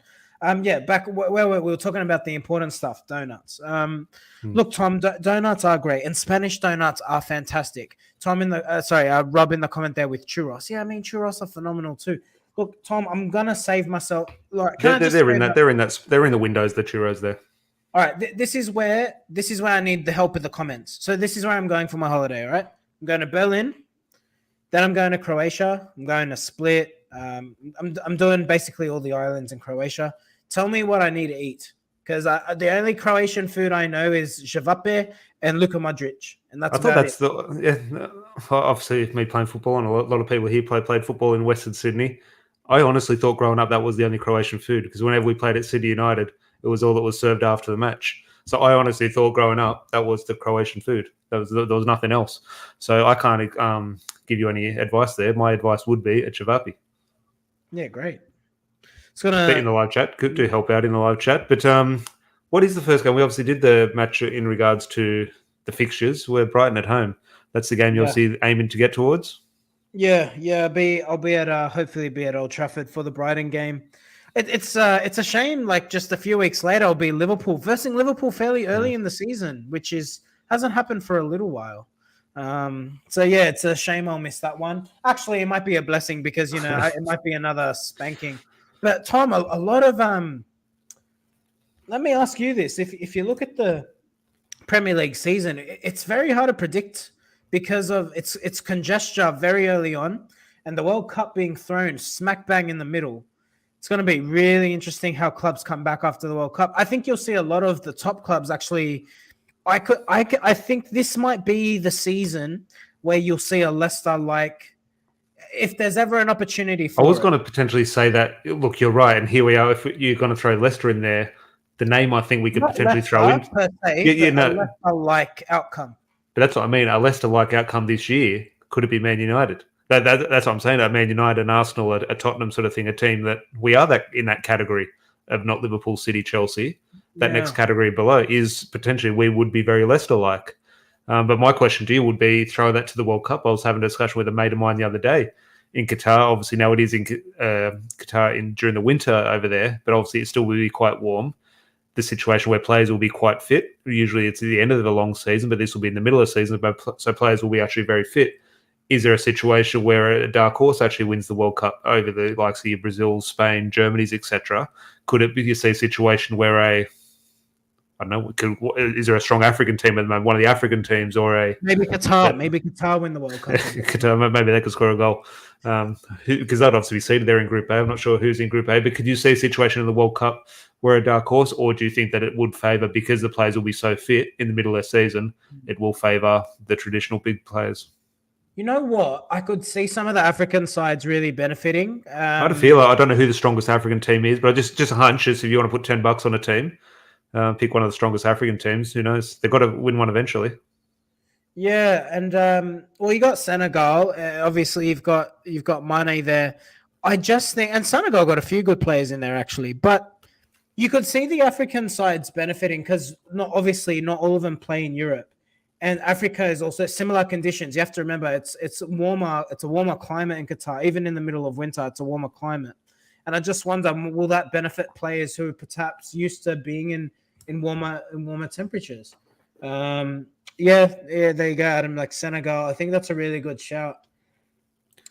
S2: Back where we were talking about the important stuff, donuts. Look, Tom, donuts are great, and Spanish donuts are fantastic. Tom Rob in the comment there with churros. Yeah, I mean churros are phenomenal too. Look, Tom, I'm gonna save myself. Like,
S1: They're in the windows. The churros there.
S2: All right, this is where I need the help with the comments. So this is where I'm going for my holiday. All right, I'm going to Berlin, then I'm going to Croatia. I'm going to Split. I'm doing basically all the islands in Croatia. Tell me what I need to eat, because the only Croatian food I know is Javape and Luka Modric, and that's
S1: obviously me playing football, and a lot of people here played football in Western Sydney. I honestly thought growing up that was the only Croatian food, because whenever we played at Sydney United, it was all that was served after the match. So I honestly thought growing up that was the Croatian food. There was nothing else. So I can't give you any advice there. My advice would be a Javapi.
S2: Yeah, great.
S1: In the live chat. Good to help out in the live chat. But what is the first game? We obviously did the match in regards to the fixtures. We're Brighton at home. That's the game you're obviously aiming to get towards.
S2: Yeah. I'll be at hopefully be at Old Trafford for the Brighton game. It's a shame. Like just a few weeks later, I'll be Liverpool versing Liverpool fairly early in the season, which hasn't happened for a little while. So yeah, it's a shame I'll miss that one. Actually, it might be a blessing because it might be another spanking. But Tom, a lot of let me ask you this: if you look at the Premier League season, it's very hard to predict because of its congestion very early on, and the World Cup being thrown smack bang in the middle. It's going to be really interesting how clubs come back after the World Cup. I think you'll see a lot of the top clubs actually. I think this might be the season where you'll see a Leicester like. If there's ever an opportunity for
S1: I was going to potentially say that, look, you're right, and here we are. If you're going to throw Leicester in there, the name I think we could potentially throw in.
S2: Per se, a Leicester-like outcome.
S1: But that's what I mean. A Leicester-like outcome this year, could it be Man United? That's what I'm saying. Man United and Arsenal, a Tottenham sort of thing, a team that we are in that category of not Liverpool, City, Chelsea. That next category below is potentially we would be very Leicester-like. But my question to you would be, throw that to the World Cup. I was having a discussion with a mate of mine the other day in Qatar. Obviously, now it is in Qatar during the winter over there, but obviously it still will be quite warm. The situation where players will be quite fit. Usually it's at the end of the long season, but this will be in the middle of the season, so players will be actually very fit. Is there a situation where a dark horse actually wins the World Cup over the likes of Brazil, Spain, Germany's, etc.? Could it be you see a situation where is there a strong African team at the moment? One of the African teams, or
S2: maybe Qatar? Maybe Qatar win the World Cup.
S1: Qatar, maybe they could score a goal because that'd obviously be seeded there in Group A. I'm not sure who's in Group A, but could you see a situation in the World Cup where a dark horse, or do you think that it would favour, because the players will be so fit in the middle of the season, it will favour the traditional big players?
S2: You know what? I could see some of the African sides really benefiting.
S1: I had a feel. I don't know who the strongest African team is, but just a hunch is if you want to put $10 on a team. Pick one of the strongest African teams. Who knows? They've got to win one eventually.
S2: Yeah, and you got Senegal. Obviously, you've got Mane there. I just think, and Senegal got a few good players in there actually, but you could see the African sides benefiting because not all of them play in Europe, and Africa is also similar conditions. You have to remember it's warmer. It's a warmer climate in Qatar, even in the middle of winter. It's a warmer climate, and I just wonder, will that benefit players who are perhaps used to being in warmer temperatures? There you go, Adam. Like Senegal, I think that's a really good shout.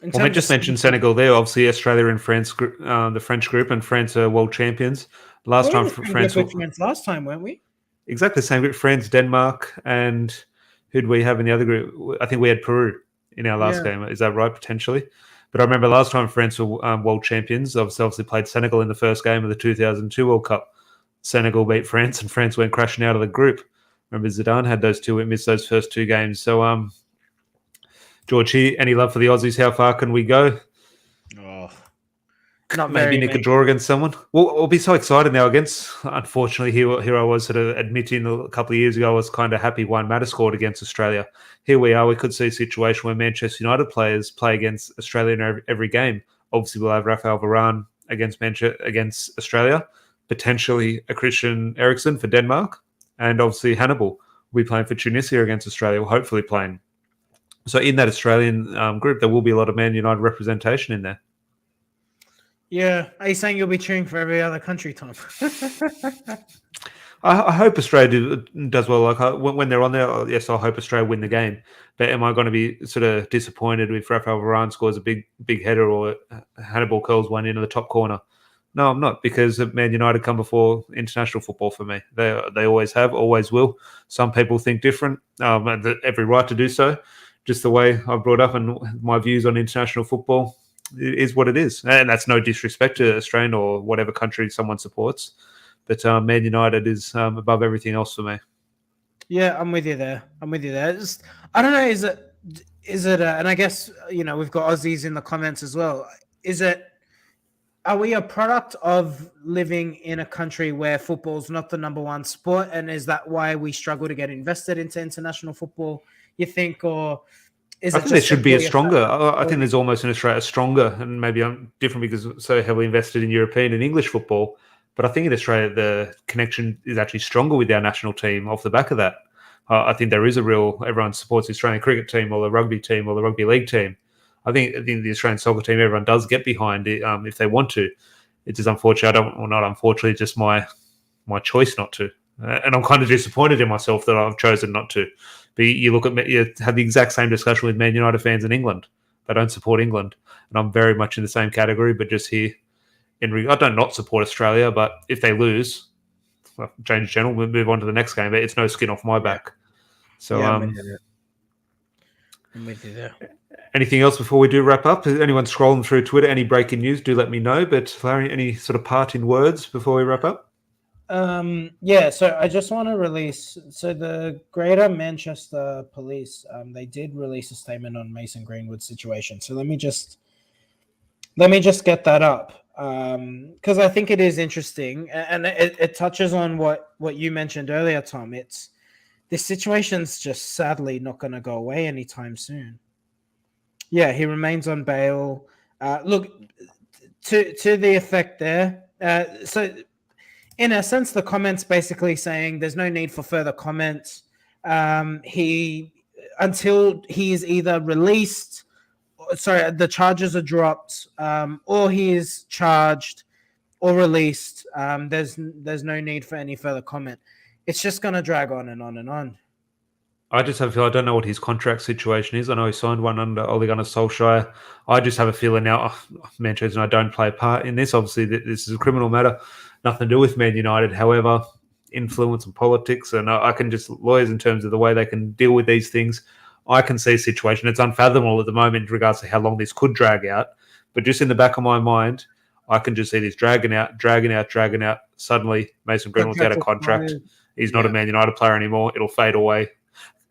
S1: I just mentioned Senegal there. Obviously, Australia and France, the French group, and France are world champions. Last time, France
S2: last time, weren't we?
S1: Exactly the same group. France, Denmark, and who'd we have in the other group? I think we had Peru in our last game. Is that right? Potentially. But I remember last time France were world champions. Obviously played Senegal in the first game of the 2002 World Cup. Senegal beat France, and France went crashing out of the group. Remember Zidane had missed those first two games. So, George, any love for the Aussies? How far can we go?
S2: Oh,
S1: maybe nick a draw against someone. We'll be so excited now against. Unfortunately, here I was sort of admitting a couple of years ago I was kind of happy Juan Mata scored against Australia. Here we are. We could see a situation where Manchester United players play against Australia in every game. Obviously, we'll have Rafael Varane against Australia. Potentially a Christian Eriksen for Denmark, and obviously Hannibal will be playing for Tunisia against Australia, or hopefully playing. So in that Australian group, there will be a lot of Man United representation in there.
S2: Yeah. Are you saying you'll be cheering for every other country, Tom?
S1: I hope Australia does well. Like when they're on there, yes, I hope Australia win the game. But am I going to be sort of disappointed if Rafael Varane scores a big header or Hannibal curls one into the top corner? No, I'm not, because Man United come before international football for me. They always have, always will. Some people think different. And every right to do so. Just the way I brought up and my views on international football is what it is, and that's no disrespect to Australian or whatever country someone supports. But Man United is above everything else for me.
S2: Yeah, I'm with you there. I don't know. Is it? And I guess we've got Aussies in the comments as well. Is it? Are we a product of living in a country where football's not the number one sport, and is that why we struggle to get invested into international football? You think, or is
S1: I
S2: it
S1: think there
S2: just
S1: should be a
S2: simply
S1: stronger.
S2: fact
S1: I think there's almost in Australia a stronger, and maybe I'm different because I'm so heavily invested in European and English football. But I think in Australia the connection is actually stronger with our national team off the back of that. I think there is a real. Everyone supports the Australian cricket team or the rugby team or the rugby league team. I think the Australian soccer team, everyone does get behind it if they want to. It's just unfortunate. Not unfortunately, just my choice not to. And I'm kind of disappointed in myself that I've chosen not to. But you look at you have the exact same discussion with Man United fans in England. They don't support England, and I'm very much in the same category. But just here, I don't not support Australia, but if they lose, well, change channel, we'll move on to the next game. But it's no skin off my back. So,
S2: Yeah, I'm with you there.
S1: Anything else before we do wrap up? Is anyone scrolling through Twitter? Any breaking news? Do let me know. But Larry, any sort of parting words before we wrap up?
S2: Yeah, so I just want to release. So the Greater Manchester Police, they did release a statement on Mason Greenwood's situation. So let me just get that up, because I think it is interesting, and it touches on what you mentioned earlier, Tom. This situation's just sadly not going to go away anytime soon. Yeah, he remains on bail. Look, to the effect there. So, in essence, the comments basically saying there's no need for further comments. Until he is either released, the charges are dropped, or he is charged or released. There's no need for any further comment. It's just going to drag on and on and on.
S1: I just have a feel I don't know what his contract situation is. I know he signed one under Ole Gunnar Solskjaer. I just have a feeling now, Manchester United don't play a part in this. Obviously, this is a criminal matter, nothing to do with Man United. However, influence and politics, and I can just lawyers in terms of the way they can deal with these things. I can see a situation. It's unfathomable at the moment in regards to how long this could drag out. But just in the back of my mind, I can just see this dragging out. Suddenly, Mason Greenwood's out of contract. He's not a Man United player anymore. It'll fade away.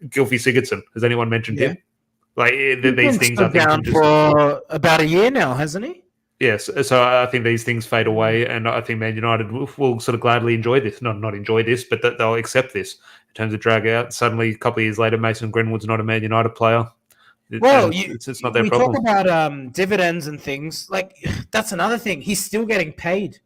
S1: Gylfi Sigurdsson. Has anyone mentioned him? Like these things, I think,
S2: down for about a year now, hasn't he?
S1: Yes. So I think these things fade away, and I think Man United will sort of gladly enjoy this. Not enjoy this, but that they'll accept this in terms of drag out. Suddenly, a couple of years later, Mason Greenwood's not a Man United player.
S2: Well,
S1: it's not their problem.
S2: We talk about dividends and things. Like, that's another thing. He's still getting paid.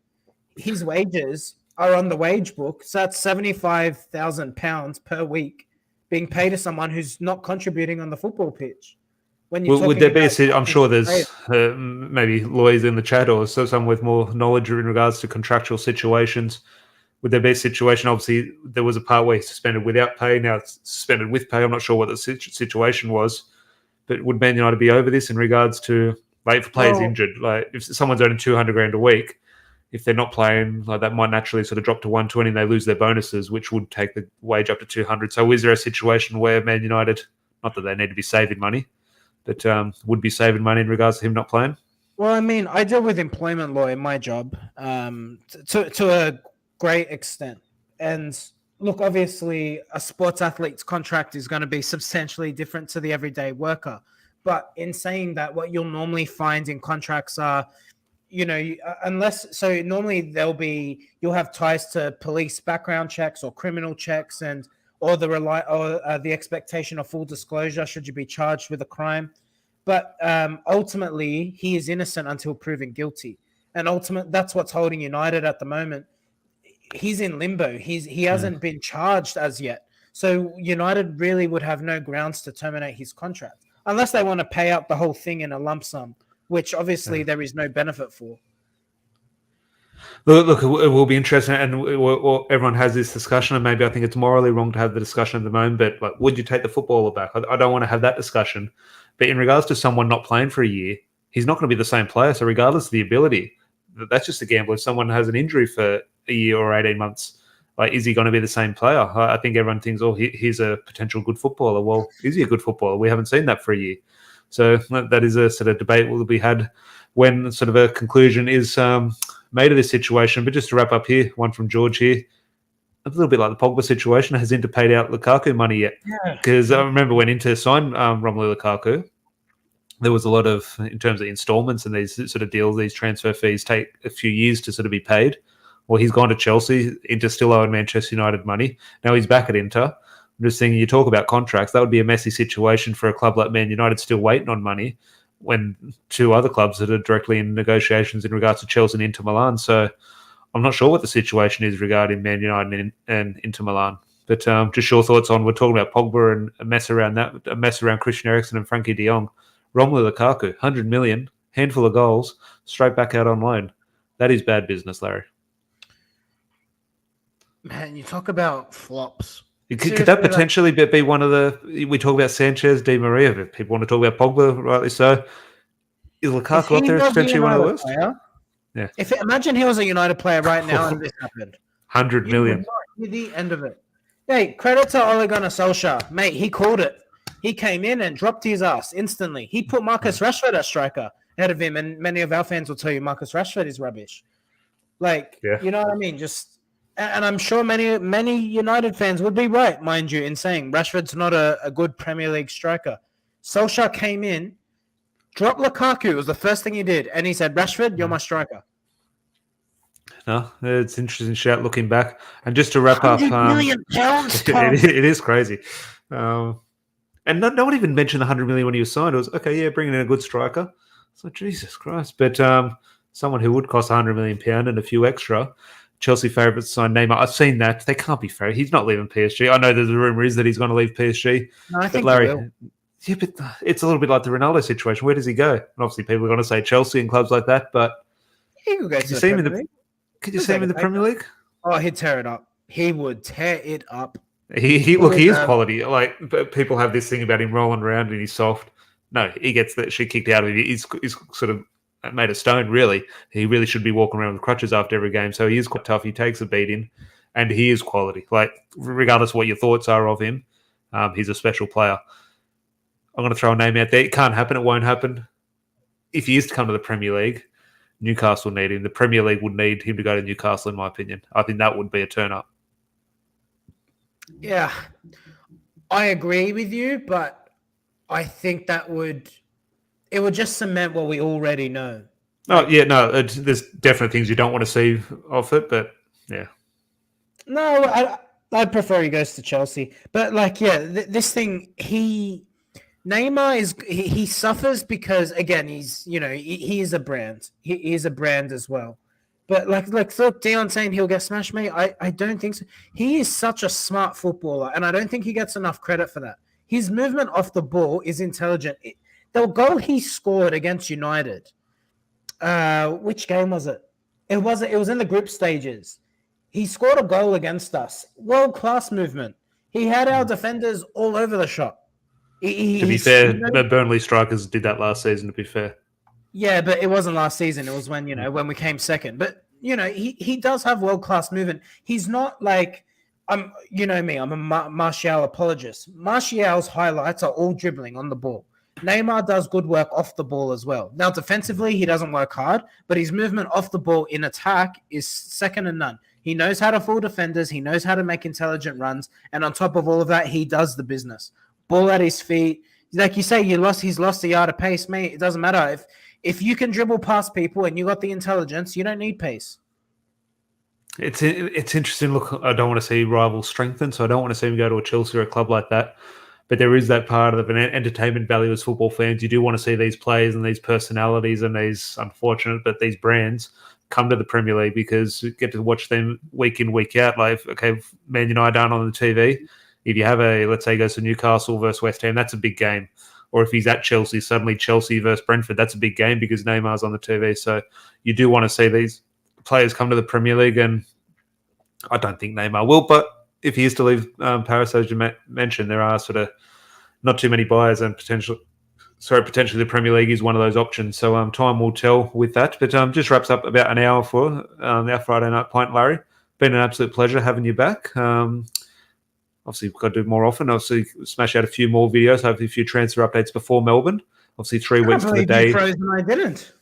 S2: His wages are on the wage book, so that's £75,000 per week being paid to someone who's not contributing on the football pitch.
S1: Would there be I'm sure there's maybe lawyers in the chat or someone with more knowledge in regards to contractual situations. Would there be a situation? Obviously, there was a part where he's suspended without pay. Now it's suspended with pay. I'm not sure what the situation was. But would Man United be over this in regards to, like, if a player's injured, like if someone's earning $200,000 a week, if they're not playing, like, that might naturally sort of drop to 120 and they lose their bonuses, which would take the wage up to 200. So is there a situation where Man United, not that they need to be saving money, but would be saving money in regards to him not playing?
S2: Well, I mean, I deal with employment law in my job to a great extent. And look, obviously, a sports athlete's contract is going to be substantially different to the everyday worker. But in saying that, what you'll normally find in contracts are, normally you'll have ties to police background checks or criminal checks, or the expectation of full disclosure should you be charged with a crime. But ultimately, he is innocent until proven guilty. And that's what's holding United at the moment. He's in limbo. He hasn't been charged as yet. So United really would have no grounds to terminate his contract unless they want to pay out the whole thing in a lump sum, which obviously there is no benefit for.
S1: Look, it will be interesting, and everyone has this discussion, and maybe I think it's morally wrong to have the discussion at the moment. But like, would you take the footballer back? I don't want to have that discussion. But in regards to someone not playing for a year, he's not going to be the same player. So regardless of the ability, that's just a gamble. If someone has an injury for a year or 18 months, like, is he going to be the same player? I think everyone thinks, oh, he's a potential good footballer. Well, is he a good footballer? We haven't seen that for a year. So that is a sort of debate will be had when sort of a conclusion is made of this situation. But just to wrap up here, one from George here, a little bit like the Pogba situation. Has Inter paid out Lukaku money yet? Because I remember when Inter signed Romelu Lukaku, there was a lot of, in terms of installments and these sort of deals, these transfer fees take a few years to sort of be paid. Well, he's gone to Chelsea. Inter still owing Manchester United money. Now he's back at Inter. I'm just thinking, you talk about contracts, that would be a messy situation for a club like Man United still waiting on money when two other clubs that are directly in negotiations in regards to Chelsea and Inter Milan. So I'm not sure what the situation is regarding Man United and Inter Milan. But just your thoughts on, we're talking about Pogba and a mess around Christian Eriksen and Frankie de Jong. Romelu Lukaku, 100 million, handful of goals, straight back out on loan. That is bad business, Larry.
S2: Man, you talk about flops.
S1: Could that potentially be one of the... We talk about Sanchez, Di Maria, but people want to talk about Pogba, rightly so. Is Lukaku up there potentially one of the worst?
S2: Yeah. Imagine he was a United player right now and this happened.
S1: 100 million.
S2: The end of it. Hey, credit to Ole Gunnar Solskjaer. Mate, he called it. He came in and dropped his ass instantly. He put Marcus Rashford as striker ahead of him, and many of our fans will tell you Marcus Rashford is rubbish. You know what I mean? And I'm sure many United fans would be right, mind you, in saying Rashford's not a good Premier League striker. Solskjaer came in, dropped Lukaku. It was the first thing he did, and he said, "Rashford, you're my striker."
S1: No, it's interesting shout looking back. And just to wrap up,
S2: £100 million,
S1: it is crazy. And no one even mentioned the 100 million when he was signed. It was, okay, yeah, bringing in a good striker. So, Jesus Christ. But someone who would cost £100 million and a few extra, Chelsea favourites signed Neymar. I've seen that. They can't be fair. He's not leaving PSG. I know there's a rumour is that he's going to leave PSG.
S2: No, I think
S1: Larry,
S2: he will.
S1: Yeah, but it's a little bit like the Ronaldo situation. Where does he go? And obviously, people are going to say Chelsea and clubs like that, but
S2: He could go
S1: could you see him in the Premier League?
S2: Oh, he'd tear it up. He would tear it up.
S1: He is quality. Like, people have this thing about him rolling around and he's soft. No, he gets that shit kicked out of him. He's sort of made of stone, really. He really should be walking around with crutches after every game. So he is quite tough. He takes a beating, and he is quality. Like, regardless of what your thoughts are of him, he's a special player. I'm going to throw a name out there. It can't happen. It won't happen. If he is to come to the Premier League, Newcastle need him. The Premier League would need him to go to Newcastle, in my opinion. I think that would be a turn-up.
S2: Yeah, I agree with you, but I think it would just cement what we already know.
S1: Oh, yeah, no, there's definitely things you don't want to see off it, but yeah.
S2: No, I'd prefer he goes to Chelsea. But, this thing, Neymar he suffers because, again, he is a brand. He is a brand as well. But look, Dion saying he'll get smashed, mate. I don't think so. He is such a smart footballer, and I don't think he gets enough credit for that. His movement off the ball is intelligent. The goal he scored against United, which game was it? It was in the group stages. He scored a goal against us. World-class movement. He had our defenders all over the shop.
S1: To be fair, the Burnley strikers did that last season, to be fair.
S2: Yeah, but it wasn't last season. It was when we came second. But, he does have world-class movement. He's not like, me, I'm a Martial apologist. Martial's highlights are all dribbling on the ball. Neymar does good work off the ball as well. Now, defensively, he doesn't work hard, but his movement off the ball in attack is second to none. He knows how to fool defenders. He knows how to make intelligent runs. And on top of all of that, he does the business. Ball at his feet. Like you say, he's lost a yard of pace, mate. It doesn't matter. If you can dribble past people and you got the intelligence, you don't need pace.
S1: It's interesting. Look, I don't want to see rivals strengthen, so I don't want to see him go to a Chelsea or a club like that. But there is that part of an entertainment value as football fans. You do want to see these players and these personalities and these these brands come to the Premier League because you get to watch them week in, week out. Like, okay, Man United aren't on the TV. If you have let's say he goes to Newcastle versus West Ham, that's a big game. Or if he's at Chelsea, suddenly Chelsea versus Brentford, that's a big game because Neymar's on the TV. So you do want to see these players come to the Premier League, and I don't think Neymar will, but if he is to leave Paris, as you mentioned, there are sort of not too many buyers, and potentially the Premier League is one of those options. So time will tell with that. But just wraps up about an hour for our Friday Night Pint, Larry. Been an absolute pleasure having you back. Obviously, we've got to do more often. Obviously, smash out a few more videos, hopefully a few transfer updates before Melbourne. Obviously, 3 weeks to the day.
S2: I didn't.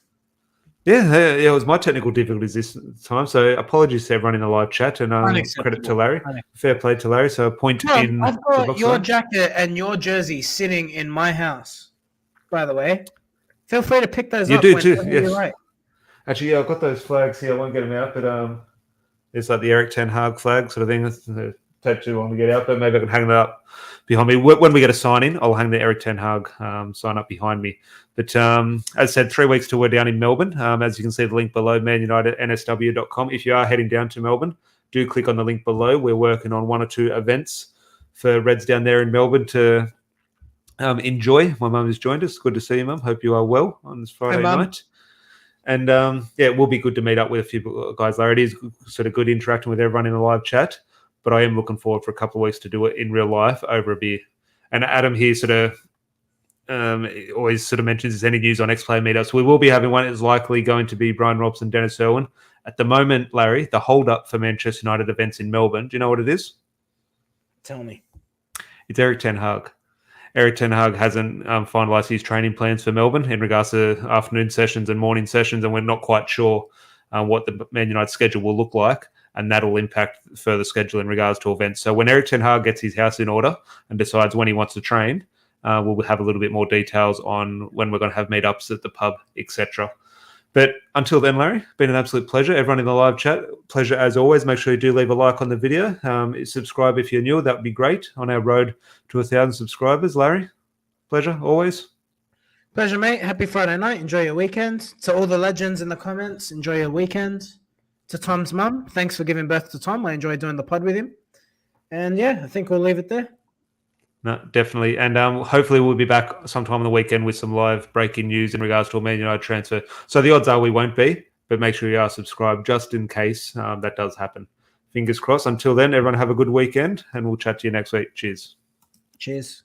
S1: Yeah, it was my technical difficulties this time. So apologies to everyone in the live chat, and credit to Larry. Fair play to Larry. So a point in.
S2: I've got your jacket and your jersey sitting in my house, by the way. Feel free to pick those up.
S1: You do too, yes.
S2: Right.
S1: Actually, yeah, I've got those flags here. I won't get them out, but it's like the Eric Ten Hag flag sort of thing. It's take too long to get out, but maybe I can hang that up behind me. When we get a sign-in, I'll hang the Eric Ten Hag sign up behind me. But as I said, 3 weeks till we're down in Melbourne. As you can see, the link below, manunitednsw.com. If you are heading down to Melbourne, do click on the link below. We're working on 1 or 2 events for Reds down there in Melbourne to enjoy. My mum has joined us. Good to see you, Mum. Hope you are well on this Friday night. And it will be good to meet up with a few guys, Larry. It is sort of good interacting with everyone in the live chat, but I am looking forward for a couple of weeks to do it in real life over a beer. And Adam here sort of always sort of mentions any news on X-Player meetups. We will be having one. It's likely going to be Brian Robson, Dennis Irwin. At the moment, Larry, the hold-up for Manchester United events in Melbourne, do you know what it is?
S2: Tell me.
S1: It's Eric Ten Hag. Eric Ten Hag hasn't finalised his training plans for Melbourne in regards to afternoon sessions and morning sessions, and we're not quite sure what the Man United schedule will look like, and that'll impact further schedule in regards to events. So when Eric Ten Hag gets his house in order and decides when he wants to train, we'll have a little bit more details on when we're going to have meetups at the pub, etc. But until then, Larry, been an absolute pleasure. Everyone in the live chat, pleasure as always. Make sure you do leave a like on the video. Subscribe if you're new. That would be great on our road to 1,000 subscribers. Larry, pleasure always.
S2: Pleasure, mate. Happy Friday night. Enjoy your weekend. To all the legends in the comments, enjoy your weekend. To Tom's mum, thanks for giving birth to Tom. I enjoyed doing the pod with him. And yeah, I think we'll leave it there.
S1: No, definitely. And hopefully we'll be back sometime on the weekend with some live breaking news in regards to a Man United transfer. So the odds are we won't be, but make sure you are subscribed just in case that does happen. Fingers crossed. Until then, everyone have a good weekend, and we'll chat to you next week. Cheers.
S2: Cheers.